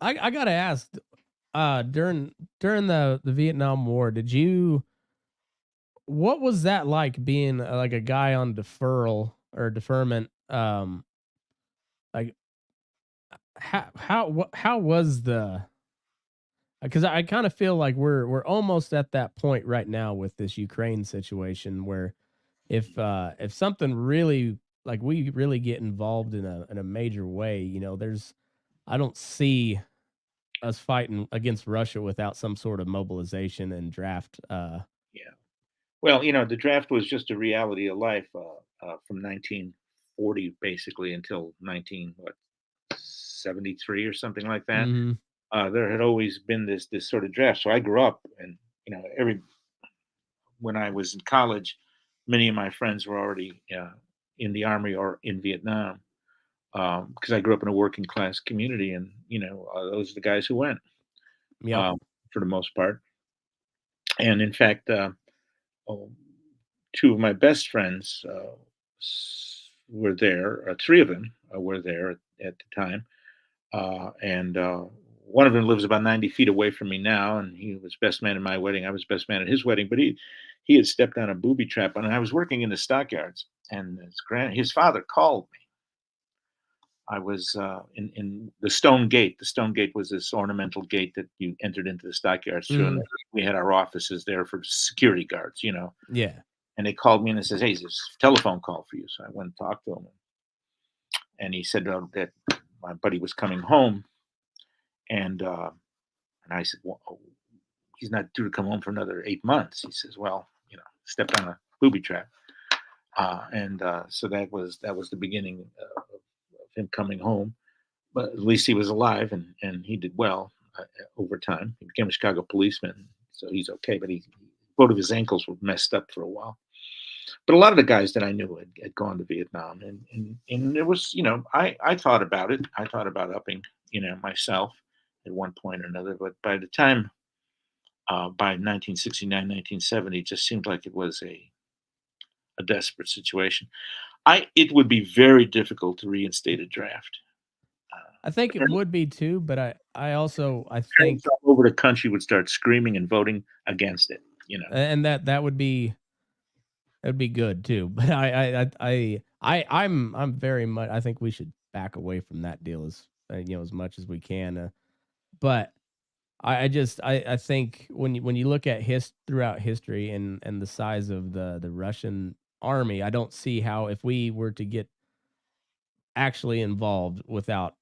I gotta ask, during the Vietnam War, did you what was that like being like a guy on deferral or deferment? Like how was the because I kind of feel like we're almost at that point right now with this Ukraine situation where if something really like we really get involved in a major way, there's I don't see us fighting against Russia without some sort of mobilization and draft. Yeah. Well, the draft was just a reality of life from 1940 basically until 1973 or something like that. Mhm. There had always been this sort of draft. So I grew up, and every when I was in college, many of my friends were already in the army or in Vietnam because I grew up in a working class community, and those are the guys who went Yep. um, for the most part. And in fact, oh, two of my best friends were there. Three of them were there at the time, and one of them lives about 90 feet away from me now, and he was best man at my wedding. I was best man at his wedding, but he had stepped on a booby trap, and I was working in the stockyards, and his father called me. I was in the stone gate. The stone gate was this ornamental gate that you entered into the stockyards through, and Mhm. we had our offices there for security guards. Yeah. And they called me and says, "Hey, there's a telephone call for you." So I went and talked to him, and he said that my buddy was coming home, and I said, "Well, he's not due to come home for another 8 months." He says, "Well, stepped on a booby trap," and so that was the beginning of him coming home. But at least he was alive, and he did well over time. He became a Chicago policeman, so he's okay. But both of his ankles were messed up for a while. But a lot of the guys that I knew had gone to Vietnam, and it was, I thought about it. I thought about upping, myself at one point or another. But by the time, by 1969, 1970, it just seemed like it was a desperate situation. It would be very difficult to reinstate a draft. I think it would be too, but I Parents think, all over the country would start screaming and voting against it. and that would be, that'd be good too. But I'm very much. I think we should back away from that deal as much as we can. But I think when you look at throughout history and the size of the Russian army, I don't see how, if we were to get actually involved without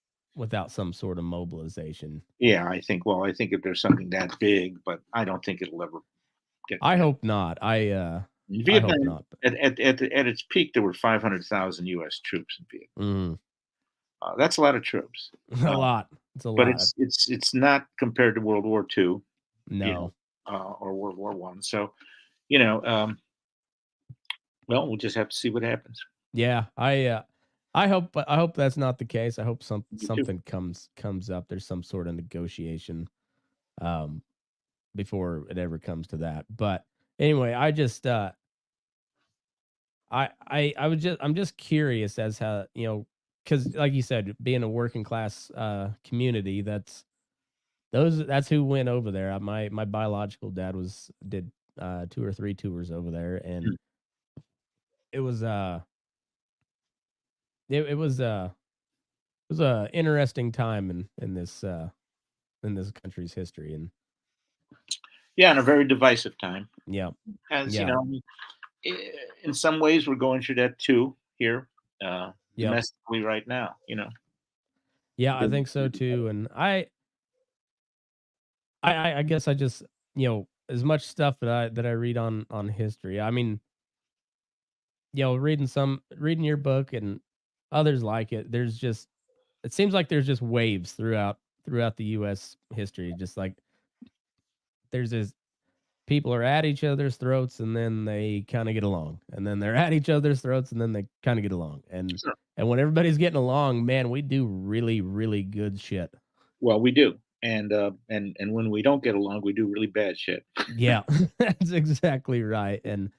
some sort of mobilization. Yeah, I think. Well, I think if there's something that big, but I don't think it'll ever get I there. hope not. In I hope Vietnam, not. at its peak, there were 500,000 U.S. troops in Vietnam. Mm, That's a lot of troops, a uh, lot. It's a but lot. it's not compared to World War II, No. or World War One. So, you know, um, well, we'll just have to see what happens. Yeah. I hope that's not the case. I hope Me too. something comes up. There's some sort of negotiation um before it ever comes to that. But anyway, I'm just curious as how, cuz like you said, being a working class community, that's who went over there. My biological dad did 2 or 3 tours over there, and Mm. it was it was it was a interesting time in this country's history. And Yeah, and a very divisive time. yeah. As you Yeah. know, in some ways, we're going through that too here, Yep. domestically right now. Yeah, I think so too. And I guess I just, as much stuff that I read on history. I mean, reading your book and others like it, it seems like there's just waves throughout the US history. Just like there's this people are at each other's throats and then they kind of get along. And then they're at each other's throats and then they kind of get along. Sure. And when everybody's getting along, man, we do really, really good shit. Well, we do, and when we don't get along, we do really bad shit. Yeah. That's exactly right. And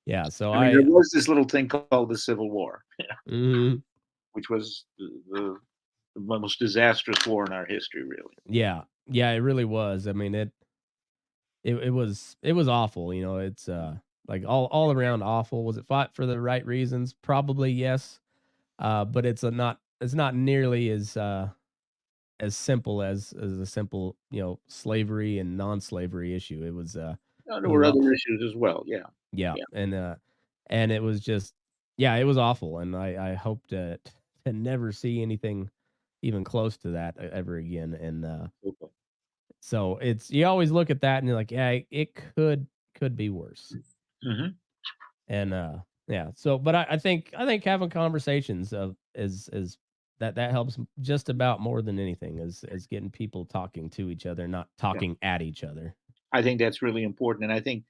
yeah, so I mean, there was this little thing called the Civil War, mhm. which was the most disastrous war in our history, really. Yeah. Yeah, it really was. I mean, it was awful, it's like all around awful. Was it fought for the right reasons? Probably yes. But it's not nearly as simple as a simple, slavery and non-slavery issue. It was There was a were lot. other issues as well. Yeah, Yeah. yeah. And it was just, yeah, it was awful. And I hope to never see anything even close to that ever again. And Okay. so you always look at that and you're like, yeah, it could be worse. Hmm. And yeah, so but I think having conversations is that helps just about more than anything, is getting people talking to each other, not Yeah, talking at each other. I think that's really important, and I think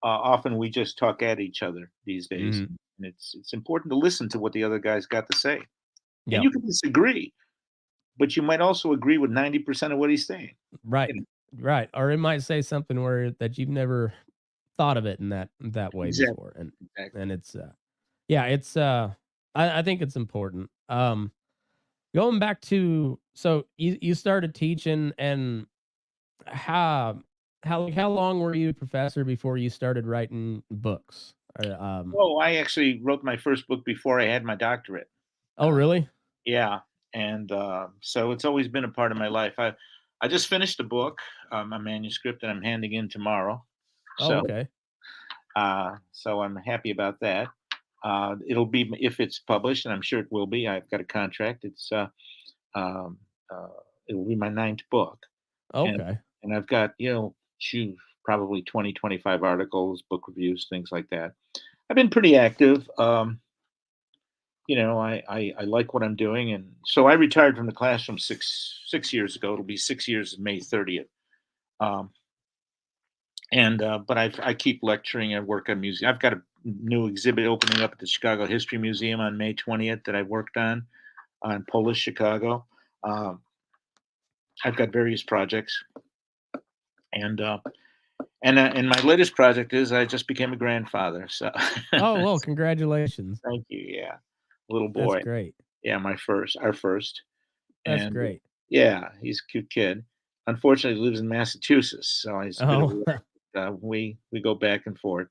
often we just talk at each other these days, Mhm. and it's important to listen to what the other guy's got to say. And you Yep. can disagree, but you might also agree with 90% of what he's saying. Right. You know, Right. Or it might say something where that you've never thought of it in that way exactly, before. exactly. And it's yeah, it's I think it's important. Going back to, so you started teaching, and how how long were you a professor before you started writing books? Oh, I actually wrote my first book before I had my doctorate. Oh, Uh, really? yeah, and so it's always been a part of my life. I just finished a book, a manuscript that I'm handing in tomorrow. Oh, So okay. so I'm happy about that. It'll be, if it's published, and I'm sure it will be. I've got a contract. Um, uh, it will be my ninth book, and Okay. I've got, probably 20, 25 articles, book reviews, things like that. I've been pretty active. I like what I'm doing, and so I retired from the classroom six years ago. It'll be 6 years, May 30th. Um, And but I keep lecturing. I work on music. I've got a new exhibit opening up at the Chicago History Museum on May 20th that I worked on Polish Chicago. Um, I've got various projects, and and my latest project is I just became a grandfather. So Oh, well, congratulations. thank you. Yeah, little That's boy. great. Yeah, our first, That's and great. yeah, he's a cute kid. Unfortunately, he lives in Massachusetts, so he's a bit of Oh, we go back and forth.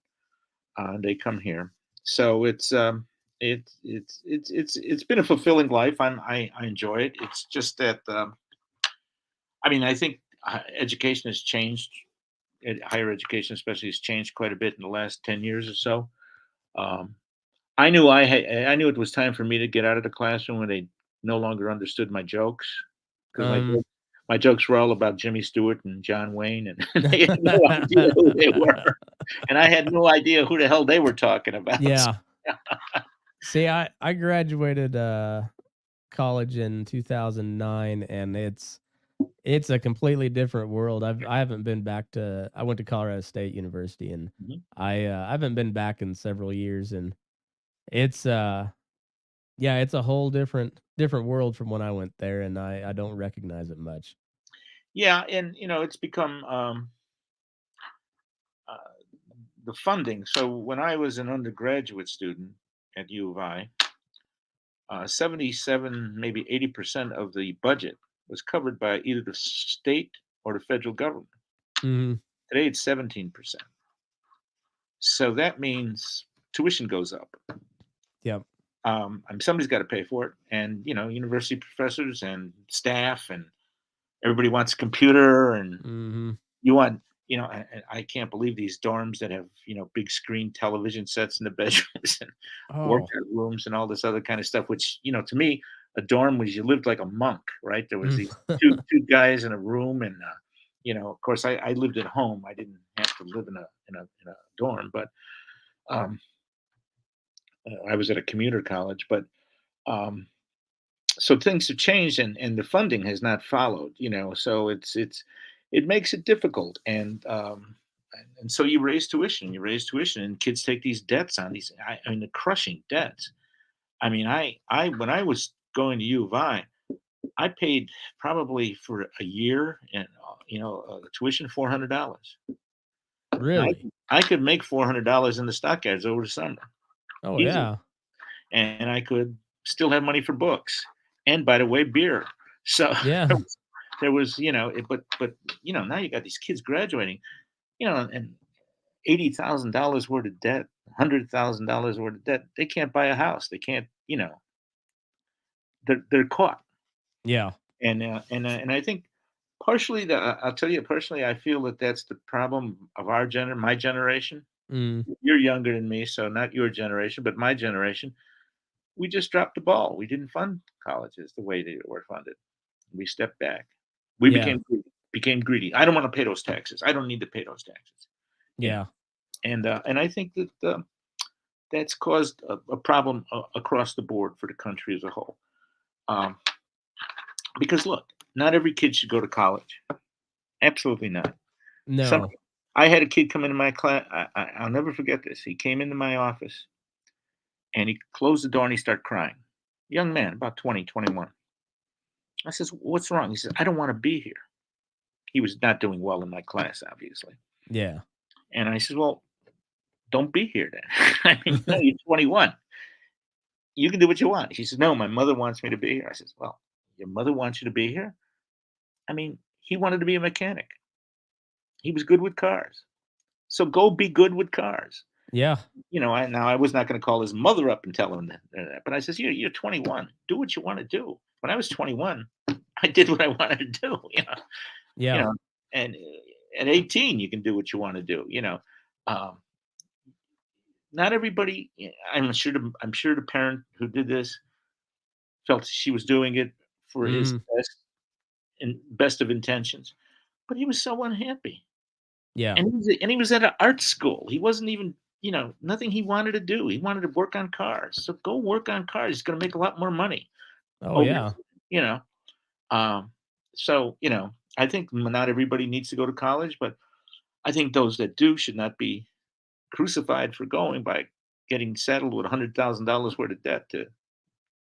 They come here, so it's been a fulfilling life. I enjoy it. It's just that I mean I think education has changed. Higher education, especially, has changed quite a bit in the last 10 years or so. Um, I knew it was time for me to get out of the classroom when they no longer understood my jokes, because um, my jokes were all about Jimmy Stewart and John Wayne, and they had no idea who they were, and I had no idea who the hell they were talking about. yeah. See, I graduated college in 2009, and it's a completely different world. I haven't been back to I went to Colorado State University, and Mhm. I haven't been back in several years, and it's yeah, it's a whole different world from when I went there, and I don't recognize it much. Yeah, and it's become uh, the funding. So when I was an undergraduate student at U of I, 77, maybe 80% of the budget was covered by either the state or the federal government. Mhm. Today it's 17%. So that means tuition goes up. Yep. I mean, somebody's got to pay for it, and university professors and staff, and everybody wants a computer, and Mhm. you want, I can't believe these dorms that have big screen television sets in the bedrooms and Oh. workout rooms and all this other kind of stuff. Which to me, a dorm was you lived like a monk, right? There was Mm. these two guys in a room, and of course, I lived at home. I didn't have to live in a dorm, but um, I was at a commuter college, but um, so things have changed, and the funding has not followed. So it makes it difficult, and so you raise tuition, and kids take these debts on these. I mean, the crushing debts. I mean, I when I was going to U of I paid probably for a year and tuition $400. Really? I could make $400 in the stockyards over the summer Oh, easily, yeah. and I could still have money for books, and by the way, beer. So Yeah. there was but now you got these kids graduating, and $80,000 worth of debt, $100,000 worth of debt. They can't buy a house. They can't. They're caught, Yeah. and I think partially I'll tell you personally, I feel that that's the problem of my generation. Mm. You're younger than me, so not your generation, but my generation. We just dropped the ball. We didn't fund colleges the way they were funded. We stepped back. We Yeah. became greedy. I don't want to pay those taxes. I don't need to pay those taxes. You know, Yeah. and I think that that's caused a problem across the board for the country as a whole. Um, because look, not every kid should go to college. Absolutely not. Some No. I had a kid come into my class. I'll never forget this. He came into my office and he closed the door and he started crying. Young man, about 20, 21. I says, "What's wrong?" He says, "I don't want to be here." He was not doing well in my class, obviously. Yeah. And I said, "Well, don't be here then." I mean, you're 21. You can do what you want. He says, "No, my mother wants me to be here." I says, "Well, your mother wants you to be here?" I mean, he wanted to be a mechanic. He was good with cars. So go be good with cars. Yeah. I was not going to call his mother up and tell him that, but I says, "You're 21. Do what you want to do." When I was 21, I did what I wanted to do. You Yeah. know, and at 18, you can do what you want to do. Um, Not everybody. I'm sure the parent who did this felt she was doing it for his Mhm. best of intentions, but he was so unhappy, Yeah. and he was at an art school. He wasn't even nothing he wanted to do. He wanted to work on cars. So go work on cars. He's going to make a lot more money Oh, over, yeah. you know. Um, so I think not everybody needs to go to college, but I think those that do should not be crucified for going by getting saddled with $100,000 worth of debt to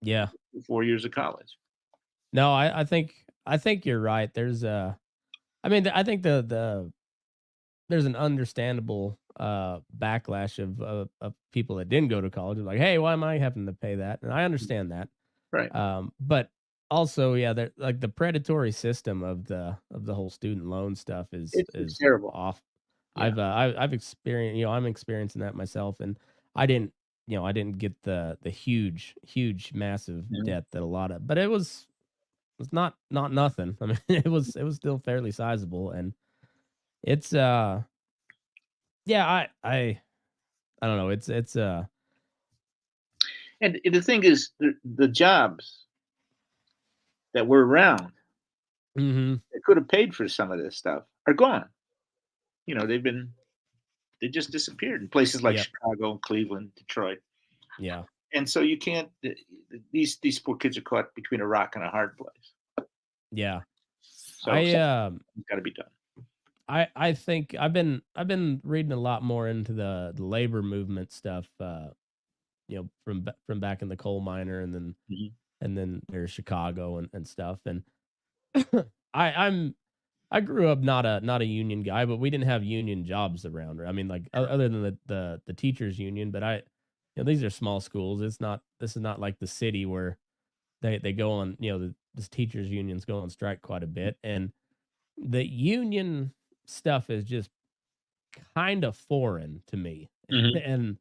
Yeah. 4 years of college. No, I think you're right. There's I mean, I think there's an understandable backlash of people that didn't go to college. Like, hey, why am I having to pay that? And I understand that. Right. But also, yeah, like the predatory system of the whole student loan stuff It's is terrible. off. Yeah. I've experienced, I'm experiencing that myself, and I didn't, I didn't get the huge massive Mhm. debt that a lot of, but it was not nothing. I mean, it was still fairly sizable, and it's yeah, I don't know. It's And the thing is, the jobs that were around mhm. that could have paid for some of this stuff are gone. They just disappeared in places like Yep. Chicago, Cleveland, Detroit. Yeah. And so you can't. These poor kids are caught between a rock and a hard place. Yeah. So I something's got to be done. I think I've been reading a lot more into the labor movement stuff, from back in the coal miner, Mhm. and then there's Chicago and stuff. And I grew up not a union guy, but we didn't have union jobs around. I mean, like other than the teachers union, but these are small schools. This is not like the city where they go on, the teachers unions go on strike quite a bit, and the union stuff is just kind of foreign to me, Mhm. and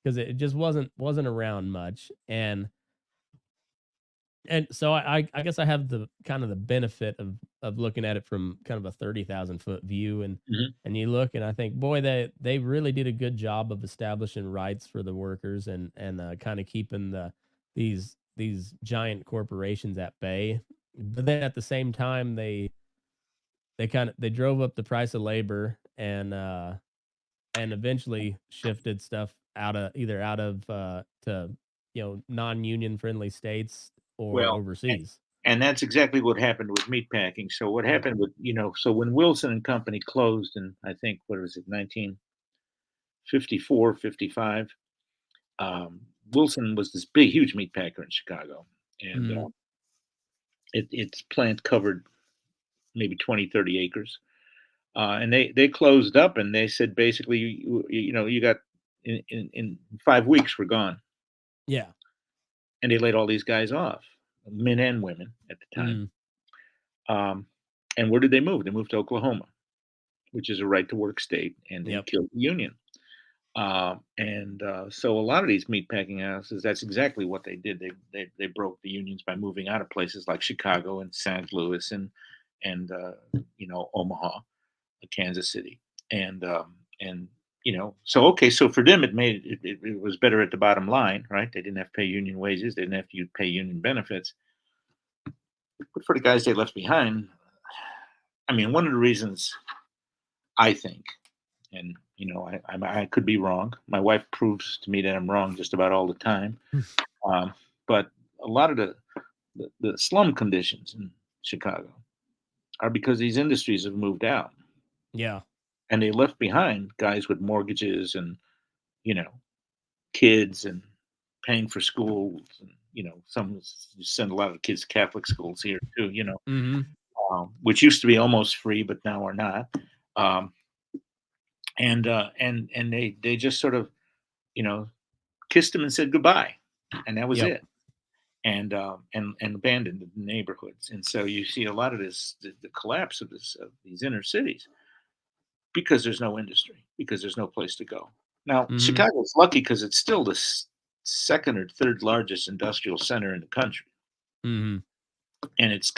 because it just wasn't around much, and so I guess I have the kind of the benefit of looking at it from kind of a 30,000-foot view, Mhm. and you look and I think, boy, they really did a good job of establishing rights for the workers, and kind of keeping these giant corporations at bay. But then at the same time, they drove up the price of labor, and eventually shifted stuff out of to non-union friendly states or Well, overseas. and that's exactly what happened with meatpacking. So what Mm. happened with so when Wilson and Company closed in, I think, what was it, 1954, 55. Wilson was this big, huge meat packer in Chicago, and Mhm. its plant covered maybe 20, 30 acres. And they closed up, and they said basically, you got in 5 weeks we're gone, Yeah. and they laid all these guys off, men and women at the time. Mm. Um, and where did they move? They moved to Oklahoma, which is a right to work state, and they Yep. killed the union. And so a lot of these meatpacking houses, that's exactly what they did. They broke the unions by moving out of places like Chicago and St. Louis and Omaha, Kansas City, and so okay, so for them it was better at the bottom line, right? They didn't have to pay union wages, they didn't have to pay union benefits. But for the guys they left behind, I mean, one of the reasons I think, and I could be wrong. My wife proves to me that I'm wrong just about all the time. Um, but a lot of the slum conditions in Chicago are because these industries have moved out, Yeah. and they left behind guys with mortgages and you know kids and paying for schools, and send a lot of kids to Catholic schools here too. Mhm. Which used to be almost free, but now are not. Um, and they just sort of you know kissed him and said goodbye, and that was Yep. it. And abandoned the neighborhoods, and so you see a lot of the collapse of these inner cities because there's no industry, because there's no place to go. Now, Mhm. Chicago's lucky because it's still the second or third largest industrial center in the country, Mhm. and it's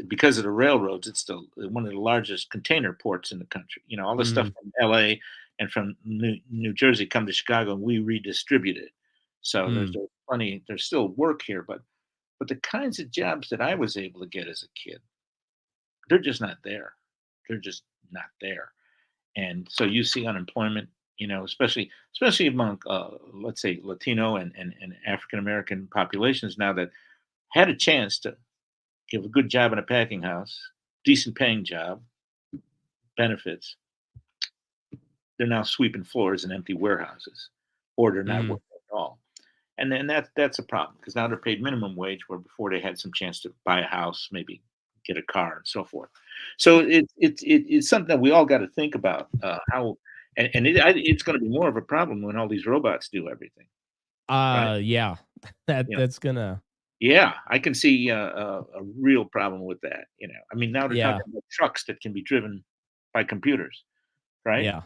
because of the railroads. It's the one of the largest container ports in the country. All the stuff Mhm. from L.A. and from New Jersey come to Chicago, and we redistribute it. So Mm. there's plenty. There's still work here, but the kinds of jobs that I was able to get as a kid, they're just not there. They're just not there. And so you see unemployment, especially among let's say Latino and African American populations now that had a chance to give a good job in a packing house, decent paying job, benefits, they're now sweeping floors in empty warehouses, or they're not Mm, working at all. And then that's a problem because now they're paid minimum wage, where before they had some chance to buy a house, maybe get a car, and so forth. So it's something that we all got to think about, how, and it's going to be more of a problem when all these robots do everything, right? yeah. That You know, that's gonna yeah, I can see a real problem with that. I mean, now they're yeah, talking about trucks that can be driven by computers, right?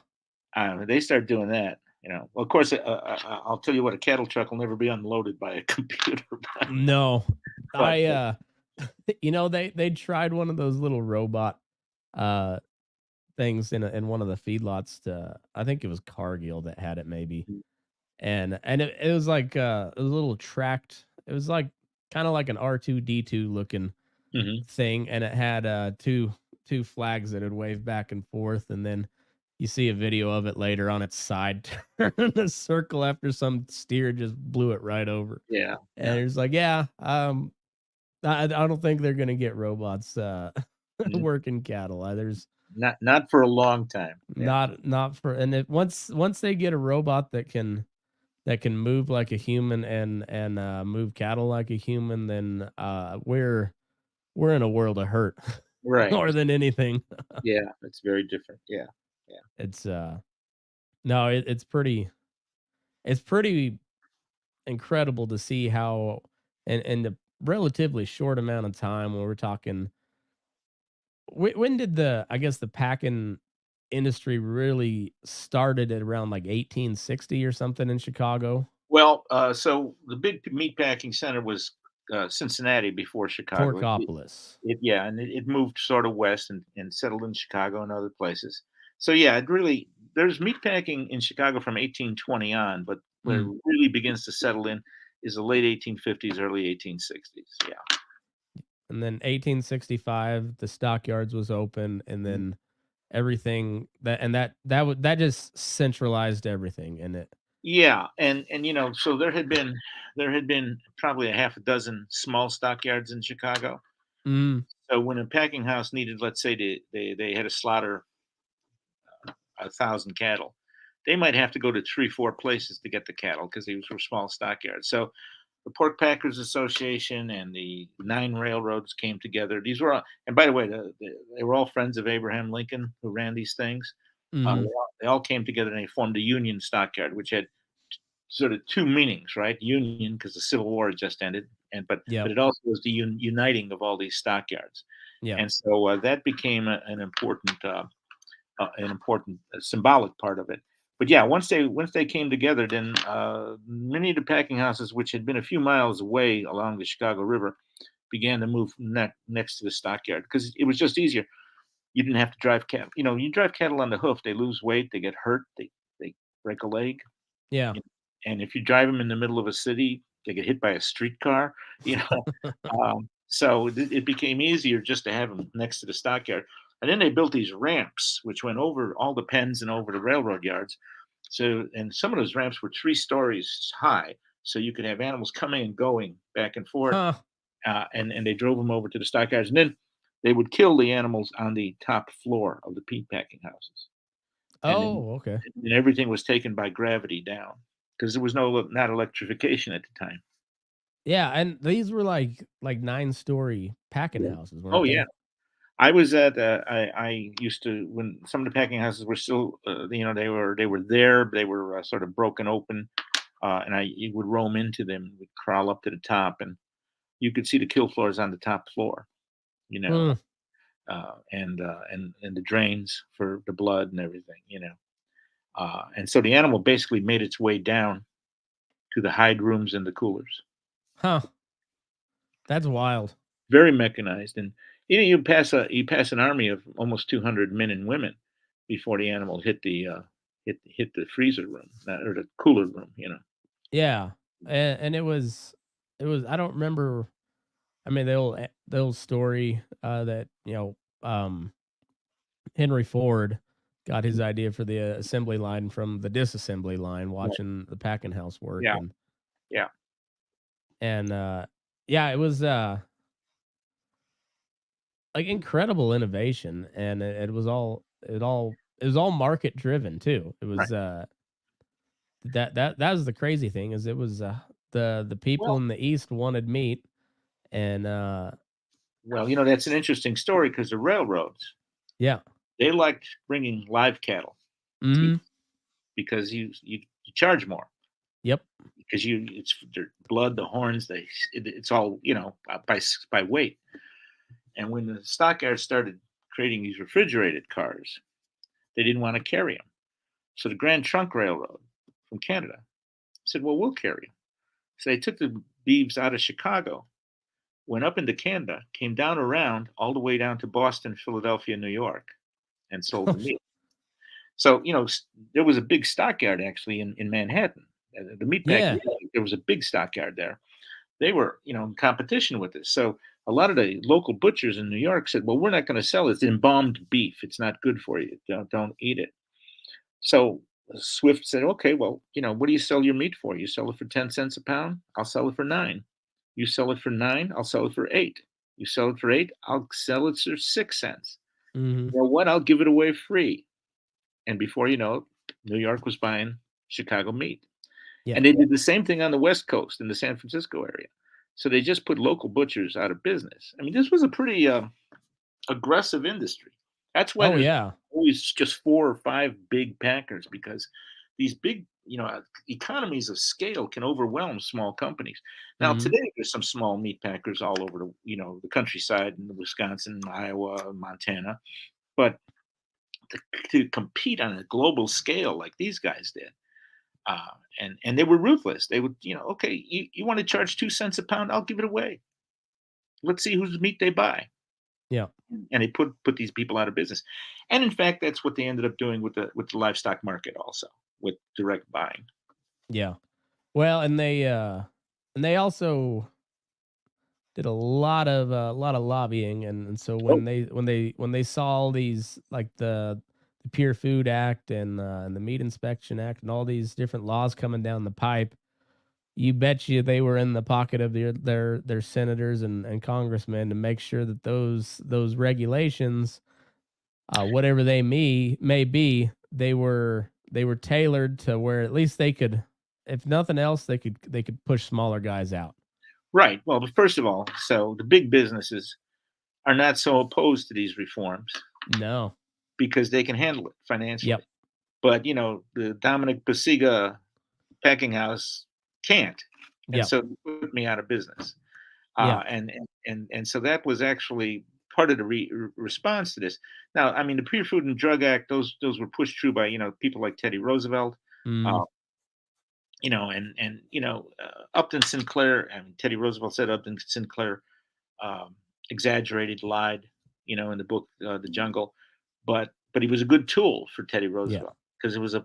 yeah. They start doing that. Well, of course, I'll tell you what, a cattle truck will never be unloaded by a computer. No. but, I, but they tried one of those little robot, uh, things in one of the feedlots to I think it was Cargill that had it maybe. And it was like, it was a little tracked it was like kinda like an R2-D2 looking Mhm. thing, and it had, two flags that would wave back and forth, and then you see a video of it later on its side turn a circle after some steer just blew it right over. Yeah, And yeah. it's like, yeah, I don't think they're gonna get robots, Mhm. working cattle. There's Not for a long time. Yeah. not for and if once they get a robot that can move like a human and move cattle like a human, then we're in a world of hurt Right. more than anything. Yeah, it's very different. Yeah, yeah. It's no, it's pretty incredible to see how in the relatively short amount of time when we're talking when did the I guess the packing industry really started at around like 1860 or something in Chicago? Well, so the big meat packing center was Cincinnati before Chicago. Torcopolis. Yeah, and it moved sort of west and settled in Chicago and other places. So yeah, it really there's meat packing in Chicago from 1820 on, but where Mm. it really begins to settle in is the late 1850s, early 1860s. Yeah. And then 1865 the stockyards was open and Mhm. then everything that just centralized everything in it. Yeah, and so there had been probably a half a dozen small stockyards in Chicago. Mm, So when a packing house needed, let's say they had to slaughter 1,000 cattle, they might have to go to 3, 4 places to get the cattle because these were small stockyards. So the Pork Packers Association and the 9 railroads came together. These were all, and by the way, they were all friends of Abraham Lincoln who ran these things. mhm. They all came together and they formed the Union Stockyard, which had sort of two meanings, right? Union because the Civil War had just ended, but Yep. it also was the uniting of all these stockyards, Yep. and so that became an important symbolic part of it. But yeah, once they came together, then many of the packing houses, which had been a few miles away along the Chicago River, began to move next to the stockyard because it was just easier. You didn't have to drive cattle. You drive cattle on the hoof, they lose weight, they get hurt, they break a leg. Yeah. you and if you drive them in the middle of a city, they get hit by a streetcar. You know, so it became easier just to have them next to the stockyard. And then they built these ramps, which went over all the pens and over the railroad yards. So, and some of those ramps were 3 stories high, so you could have animals coming and going back and forth. Huh. And they drove them over to the stockyards, and then they would kill the animals on the top floor of the peat packing houses, and then Oh, okay. and everything was taken by gravity down because there was not electrification at the time. Yeah, and these were like 9-story packing Yeah. houses, Oh weren't yeah, they? I was at. I used to when some of the packing houses were still. They were there. They were sort of broken open, and you would roam into them. Would crawl up to the top, and you could see the kill floors on the top floor. You know, Hmm. and the drains for the blood and everything. And so the animal basically made its way down to the hide rooms and the coolers. Huh. That's wild. Very mechanized, and you pass an army of almost 200 men and women before the animal hit the freezer room, or the cooler room. Yeah. And it was I don't remember I mean the old story that, Henry Ford got his idea for the assembly line from the disassembly line Right. watching the packing house work Yeah, yeah. and yeah, it was like incredible innovation and it was all it was all market driven too. It Right. was that was the crazy thing is it was the people Well, in the East wanted meat and that's an interesting story because the railroads, yeah. they liked bringing live cattle to Mhm. because you charge more Yep. because it's their blood, the horns, it's all by weight. And when the stockyards started creating these refrigerated cars, they didn't want to carry them. So the Grand Trunk Railroad from Canada said, "Well, we'll carry them." So they took the beeves out of Chicago, went up into Canada, came down around all the way down to Boston, Philadelphia, New York, and sold the meat. So there was a big stockyard actually in Manhattan. The meat packing, Yeah. there was a big stockyard there. They were in competition with this. So a lot of the local butchers in New York said, "Well, we're not going to sell it. It's embalmed beef. It's not good for you. Don't eat it." So Swift said, "Okay, well, what do you sell your meat for? You sell it for 10 cents a pound? I'll sell it for 9. You sell it for 9? I'll sell it for 8. You sell it for 8? I'll sell it for 6 cents. Mhm. You know what? I'll give it away free." And before you know it, New York was buying Chicago meat. Yeah. And they did the same thing on the West Coast in the San Francisco area. So they just put local butchers out of business. I mean, this was a pretty aggressive industry. That's why Oh there's yeah. always just 4 or 5 big packers because these big, economies of scale can overwhelm small companies. Now Mhm. today there's some small meat packers all over the countryside in Wisconsin, Iowa, Montana, but to compete on a global scale like these guys did, and they were ruthless. They would, okay, you want to charge 2 cents a pound? I'll give it away. Let's see whose meat they buy. Yeah. And they put these people out of business. And in fact, that's what they ended up doing with the livestock market also, with direct buying. Yeah. Well, and they also did a lot of lobbying and so Oh, when they saw all these like the Pure Food Act and the Meat Inspection Act and all these different laws coming down the pipe, you bet you they were in the pocket of their senators and congressmen to make sure that those regulations, whatever may be, they were tailored to where at least they could, if nothing else, they could push smaller guys out. right. Well, but first of all, so the big businesses are not so opposed to these reforms No. because they can handle it financially. Yep. But the Dominic Pacyga packing house can't, and Yep. so they put me out of business. Yeah. And so that was actually part of the response to this. Now, I mean, the Pre Food and Drug Act; those were pushed through by people like Teddy Roosevelt, Mm. uh, and Upton Sinclair. I mean, Teddy Roosevelt said Upton Sinclair um, exaggerated, lied, in the book The Jungle, but he was a good tool for Teddy Yeah. Roosevelt because it was a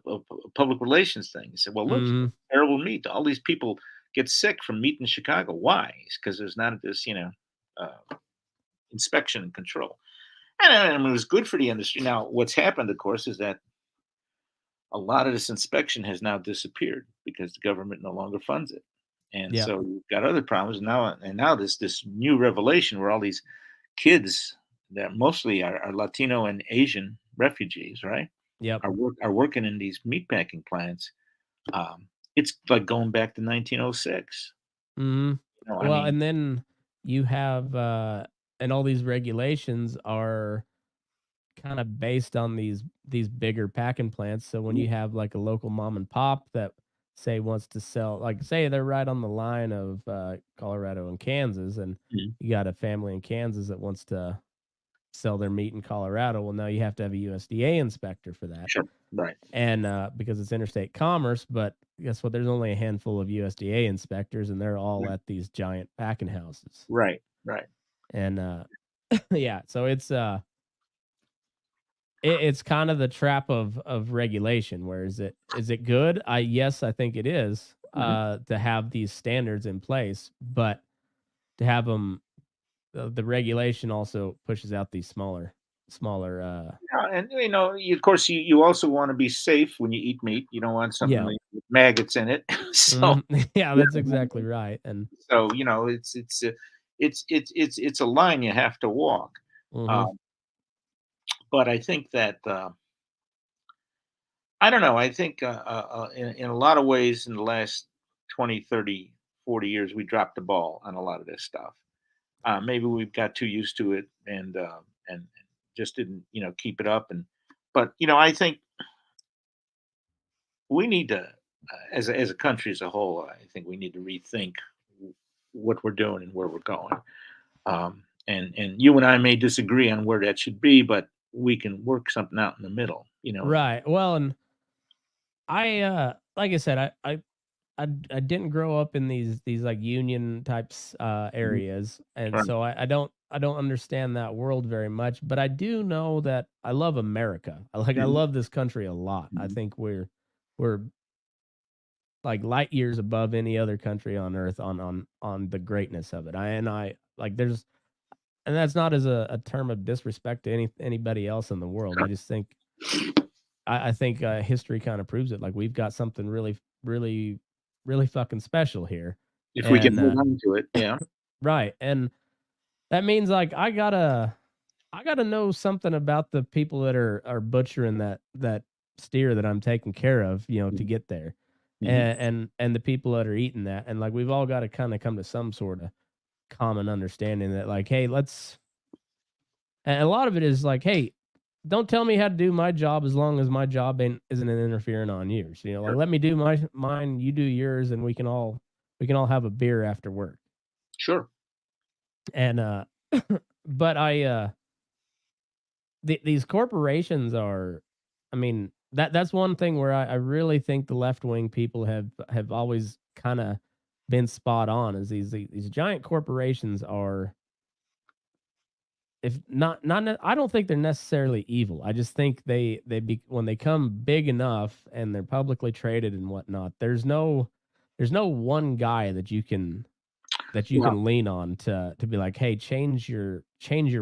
public relations thing. He said, "Well, look, Mhm. terrible meat. All these people get sick from meat in Chicago. Why? Because there's not this, inspection and control." And I mean, it was good for the industry. Now, what's happened, of course, is that a lot of this inspection has now disappeared because the government no longer funds it. And Yeah. so you've got other problems now, and now this new revelation where all these kids that mostly are Latino and Asian refugees, right, Yep. are working in these meatpacking plants. It's like going back to 1906. Mhm. I Well, mean, and then you have, and all these regulations are kind of based on these bigger packing plants. So when you have like a local mom and pop that say wants to sell, like say they're right on the line of Colorado and Kansas, and mhm, you got a family in Kansas that wants to sell their meat in Colorado. Well, now you have to have a USDA inspector for that, sure, right, and because it's interstate commerce. But guess what? There's only a handful of USDA inspectors, and they're all at these giant packing houses. right, right. And yeah, so it's kind of the trap of regulation. Where is it good? Yes, I think it is, Mhm. to have these standards in place, but to have them, the regulation also pushes out these smaller. Yeah, and of course, you also want to be safe when you eat meat. You don't want something Yeah. with maggots in it. So Mhm. Yeah, you that's know, exactly right. And it's a line you have to walk. mhm. Um, but I think that I don't know. I think in a lot of ways, in the last 20, 30, 40 years, we dropped the ball on a lot of this stuff. Maybe we've got too used to it and just didn't keep it up. And but I think we need to, as a country as a whole, I think we need to rethink what we're doing and where we're going. And you and I may disagree on where that should be, but we can work something out in the middle. Right. Well, and like I said, I didn't grow up in these like union types Mhm. areas, and Right. so I don't understand that world very much. But I do know that I love America. I Mhm. love this country a lot. I Mhm. think we're like light years above any other country on earth on the greatness of it. I like there's and that's not as a term of disrespect to anybody else in the world. I just think I think history kind of proves it. Like we've got something really, really, really fucking special here, If we can and hold on to it, yeah. right, and that means like I gotta know something about the people that are butchering that steer that I'm taking care of, to Mhm. get there, Mhm. and the people that are eating that, and like we've all got to kind of come to some sort of common understanding that like, hey, let's. And a lot of it is like, hey, don't tell me how to do my job as long as my job isn't interfering on yours. Like Sure. let me do mine, you do yours, and we can all have a beer after work. Sure. And but these corporations are, I mean, that's one thing where I really think the left wing people have always kind of been spot on is these giant corporations are, if I don't think they're necessarily evil. I just think when they come big enough and they're publicly traded and whatnot, there's no one guy that you can lean on to be like, hey, change your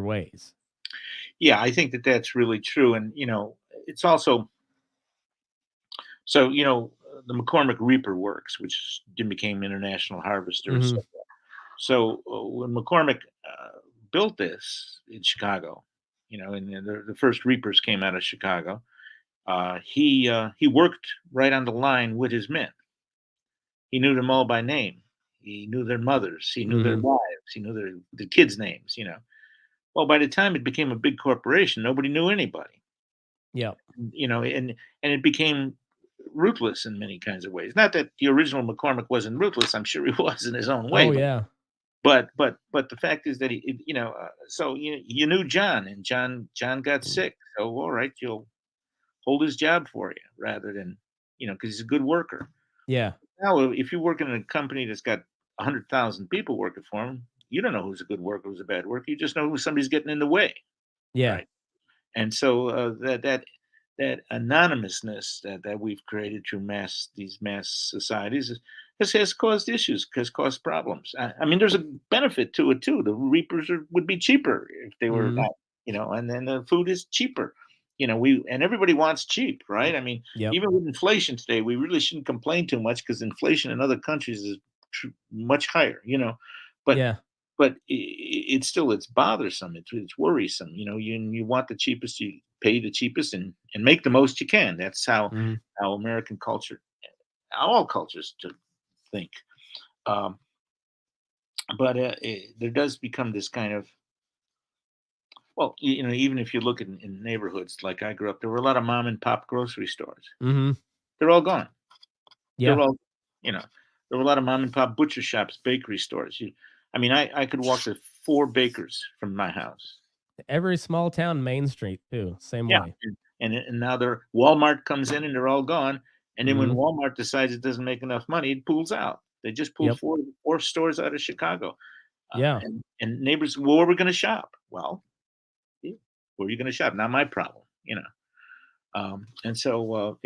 ways. Yeah, I think that that's really true, and it's also so the McCormick Reaper Works, which then became International Harvesters. Hmm. So when McCormick built this in Chicago, and the first Reapers came out of Chicago. He worked right on the line with his men. He knew them all by name. He knew their mothers. He knew their Hmm. wives. He knew the kids' names. Well, by the time it became a big corporation, nobody knew anybody. Yep. And it became ruthless in many kinds of ways. Not that the original McCormick wasn't ruthless. I'm sure he was in his own way, Oh but yeah. the fact is that so you knew John, and John got Mm. sick. So all right, you'll hold his job for you rather than because he's a good worker. Yeah. Now, if you work in a company that's got 100,000 people working for him, you don't know who's a good worker, who's a bad worker. You just know who somebody's getting in the way, Yeah. right? And so that anonymousness that we've created through these mass societies has caused issues, has caused problems. I mean, there's a benefit to it too. The reapers would be cheaper if they were Hmm. not, and then the food is cheaper. We and everybody wants cheap, right? I mean, Yep. even with inflation today, we really shouldn't complain too much because inflation in other countries is much higher. But Yeah. it's bothersome. It's worrisome. You want the cheapest, you pay the cheapest, and make the most you can. That's Hmm. how American culture, all cultures, to think. Um, but there does become this kind of well, even if you look in neighborhoods like I grew up, there were a lot of mom and pop grocery stores. Hmm. They're all gone. They're Yeah. all, you know, there were a lot of mom and pop butcher shops, bakery stores. I mean, I could walk to four bakers from my house. Every small town main street too, same Yeah, way. and now they're Walmart comes in and they're all gone. And then when Hmm. Walmart decides it doesn't make enough money, it pulls out. They just pulled Yep. four stores out of Chicago, Yeah. and neighbors, well, where are we going to shop? Well, yeah, where are you going to shop? Not my problem. And so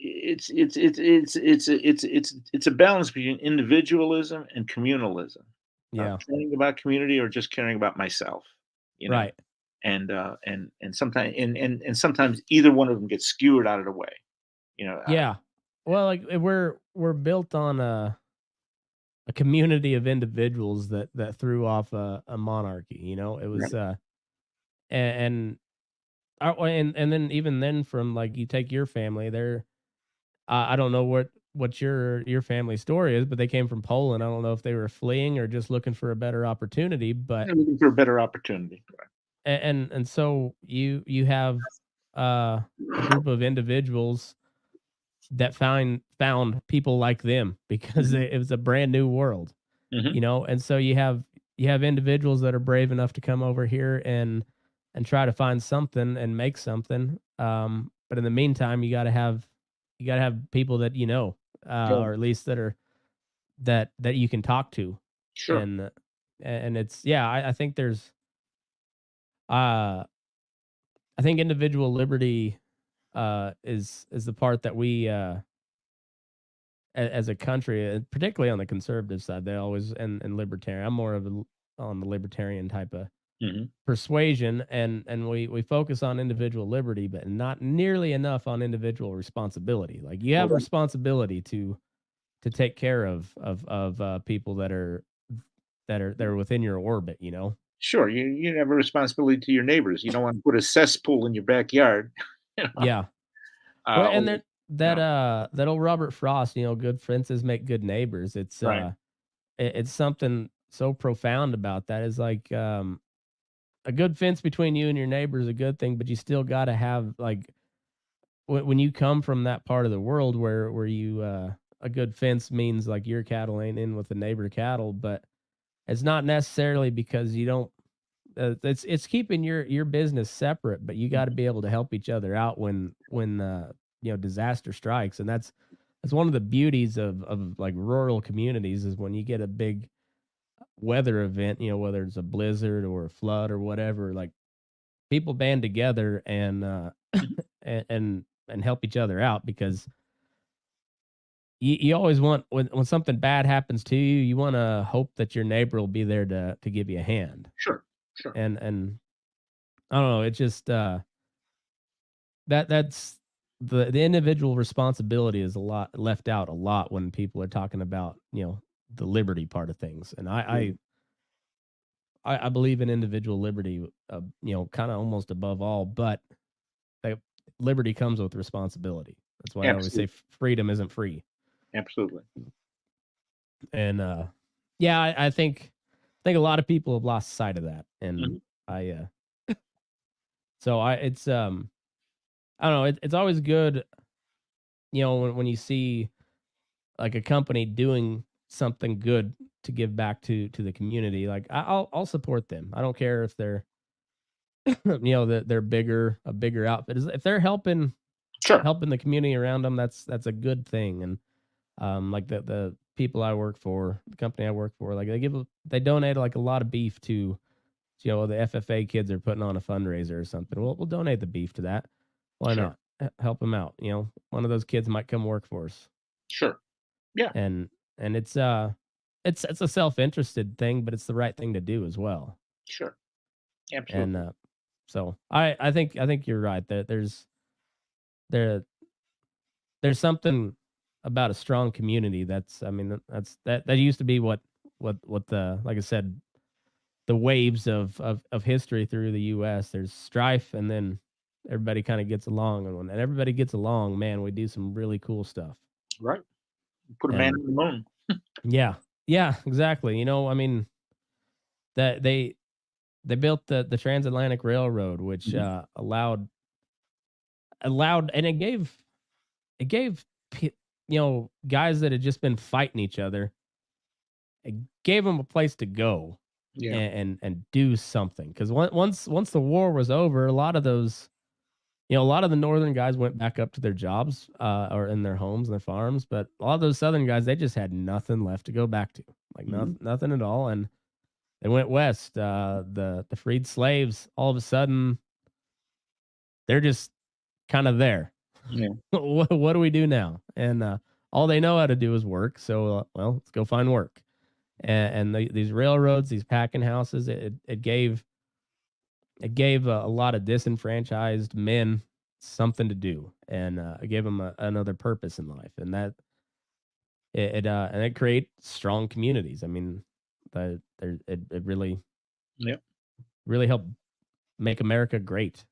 it's a balance between individualism and communalism. Yeah. Caring about community or just caring about myself, you know. Right. And sometimes and sometimes either one of them gets skewered out of the way. You know, Yeah. Well, like we're built on a community of individuals that threw off a monarchy. It right. was and then even then from like you take your family there, I don't know what your family story is, but they came from Poland. I don't know if they were fleeing or just looking for a better opportunity, but They're looking for a better opportunity. and so you have a group of individuals that found people like them because Mhm, it was a brand new world, mhm. and so you have individuals that are brave enough to come over here and try to find something and make something. But in the meantime, you got to have people that Yeah, or at least that you can talk to, sure. and it's yeah. I think there's uh I think individual liberty is the part that we as a country, particularly on the conservative side, they always and libertarian. I'm more of on the libertarian type of Mhm. persuasion, and we focus on individual liberty, but not nearly enough on individual responsibility. Like you Well, have responsibility to take care of people that are within your orbit. sure, you have a responsibility to your neighbors. You don't wanna put a cesspool in your backyard, you know, Yeah. Well, or and then no. that old Robert Frost, good fences make good neighbors. Right. It's something so profound about that. Is like a good fence between you and your neighbor is a good thing, but you still got to have like when you come from that part of the world where you a good fence means like your cattle ain't in with the neighbor cattle, but it's not necessarily because you don't. It's keeping your business separate, but you got to Mhm. be able to help each other out when disaster strikes, and that's one of the beauties of like rural communities is when you get a big weather event, whether it's a blizzard or a flood or whatever, like people band together and help each other out because you always want when something bad happens to you, you want to hope that your neighbor will be there to give you a hand. Sure, sure. And I don't know, it just that's the individual responsibility is a lot left out a lot when people are talking about, the liberty part of things. And Yeah, I believe in individual liberty, kind of almost above all, but that liberty comes with responsibility. That's why I always say absolutely, freedom isn't free. absolutely. And yeah, I think a lot of people have lost sight of that. And Mhm. I so I it's I don't know, it's always good, when you see like a company doing something good to give back to the community. Like I'll support them. I don't care if they're that they're a bigger outfit. If they're Sure, helping the community around them, that's a good thing. And like the people I work for, the company I work for, like they donate like a lot of beef to the FFA kids are putting on a fundraiser or something. We'll donate the beef to that. Why sure, not? Help them out. One of those kids might come work for us. sure. Yeah, And it's a self-interested thing, but it's the right thing to do as well. sure. And Absolutely. so I think you're right. There there's something about a strong community that's I mean that used to be what the like I said the waves of history through the US. There's strife and then everybody kind of gets along, and when everybody gets along, man, we do some really cool stuff. Right. Put a man And on the moon. yeah. Yeah, exactly. I mean that they built the transatlantic railroad, which Mhm. allowed and it gave guys that had just been fighting each other, it gave them a place to go Yeah. and do something. Because once the war was over, a lot of those, a lot of the northern guys went back up to their jobs or in their homes and their farms, but a lot of those southern guys, they just had nothing left to go back to, like Mhm. nothing at all, and they went west. The freed slaves, all of a sudden, they're just kind of there. Yeah. What do we do now? And all they know how to do is work. So, well, let's go find work. And these railroads, these packing houses, it gave a lot of disenfranchised men something to do, and it gave them another purpose in life, and it creates strong communities. I mean, it really Yeah. really helped. make America great.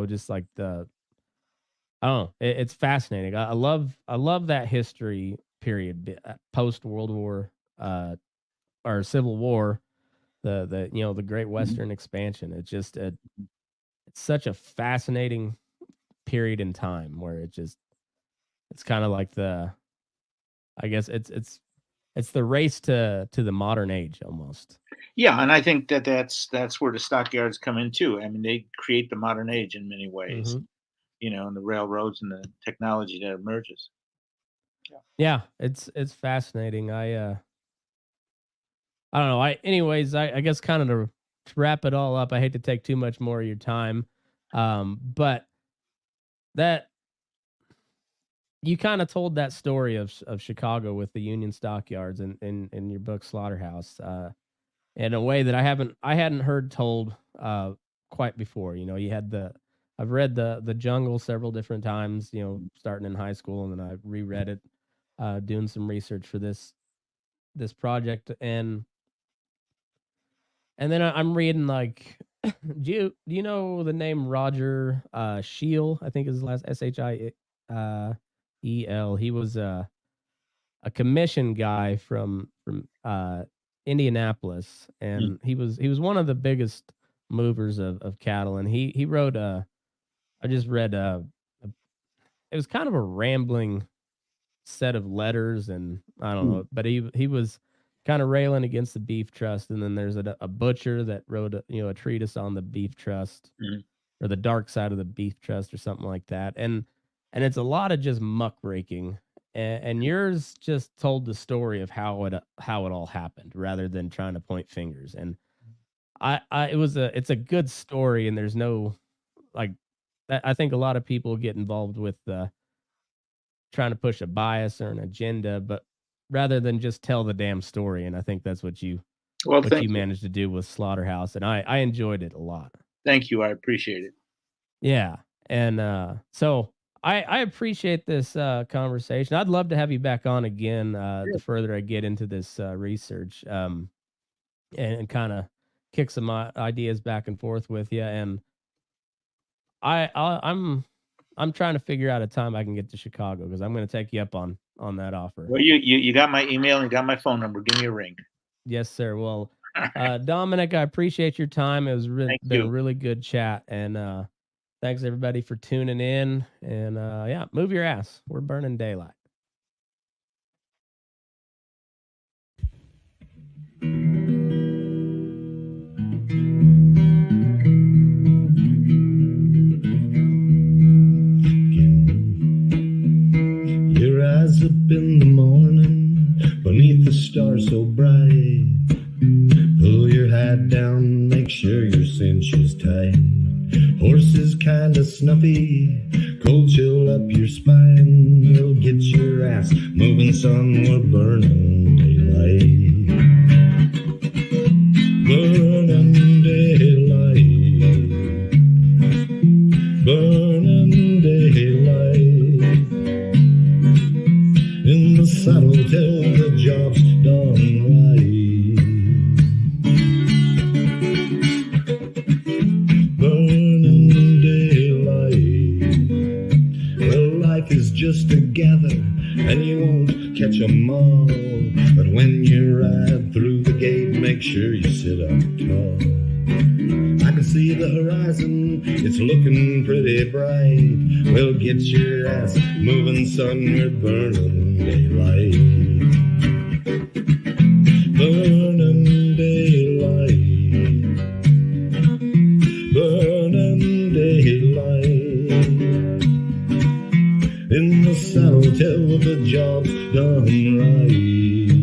Just like I don't know. It's fascinating. I love that history period, post World War or Civil War, the Great Western Expansion. It's just it's such a fascinating period in time where it's kind of like I guess it's the race to the modern age almost. Yeah, and I think that's where the stockyards come in too. I mean, they create the modern age in many ways, Mhm. and the railroads and the technology that emerges. Yeah, it's fascinating. I don't know. I guess kind of to wrap it all up, I hate to take too much more of your time. But that you kind of told that story of Chicago with the Union Stockyards in your book Slaughterhouse, in a way that I hadn't heard told quite before. You had I've read the Jungle several different times, starting in high school, and then I reread it doing some research for this project, and then I'm reading like, do you know the name Roger Scheel? I think is his last Shiel. He was a commission guy from Indianapolis, Mm. and he was one of the biggest movers of cattle, and he wrote I just read it was kind of a rambling set of letters, and I don't know, but he was kind of railing against the beef trust, and then there's a butcher that wrote a treatise on the beef trust, Mhm. or the dark side of the beef trust, or something like that, and it's a lot of just muckraking, and yours just told the story of how it all happened rather than trying to point fingers, and it's a good story, and there's no like I think a lot of people get involved with trying to push a bias or an agenda, but rather than just tell the damn story. And I think that's what you Well, thank you. managed to do with Slaughterhouse, and I enjoyed it a lot. Thank you. I appreciate it. Yeah, and so I appreciate this conversation. I'd love to have you back on again the further I get into this research, and kind of kick some ideas back and forth with you. And I'm trying to figure out a time I can get to Chicago, because I'm going to take you up on that offer. Well, you got my email and you got my phone number. Give me a ring. Yes, sir. Well, Dominic, I appreciate your time. It was Thank been a you. really good chat, and thanks everybody for tuning in. And yeah, move your ass. We're burning daylight. You rise up in the morning beneath the stars so bright. Pull your hat down, make sure your cinch is tight. Horses kinda snuffy, cold chill up your spine. We'll get your ass moving, son, we're burning daylight. Burning daylight. Burning daylight. In the saddle till the job's done right. Burning daylight. Well, life is just a gather, and you won't catch 'em all. But when you ride through the gate, make sure you sit up tall. I can see the horizon, it's looking pretty bright. Well, get your ass moving, son, we're burning daylight. Burning daylight. Burning daylight. In the saddle till the job's done right.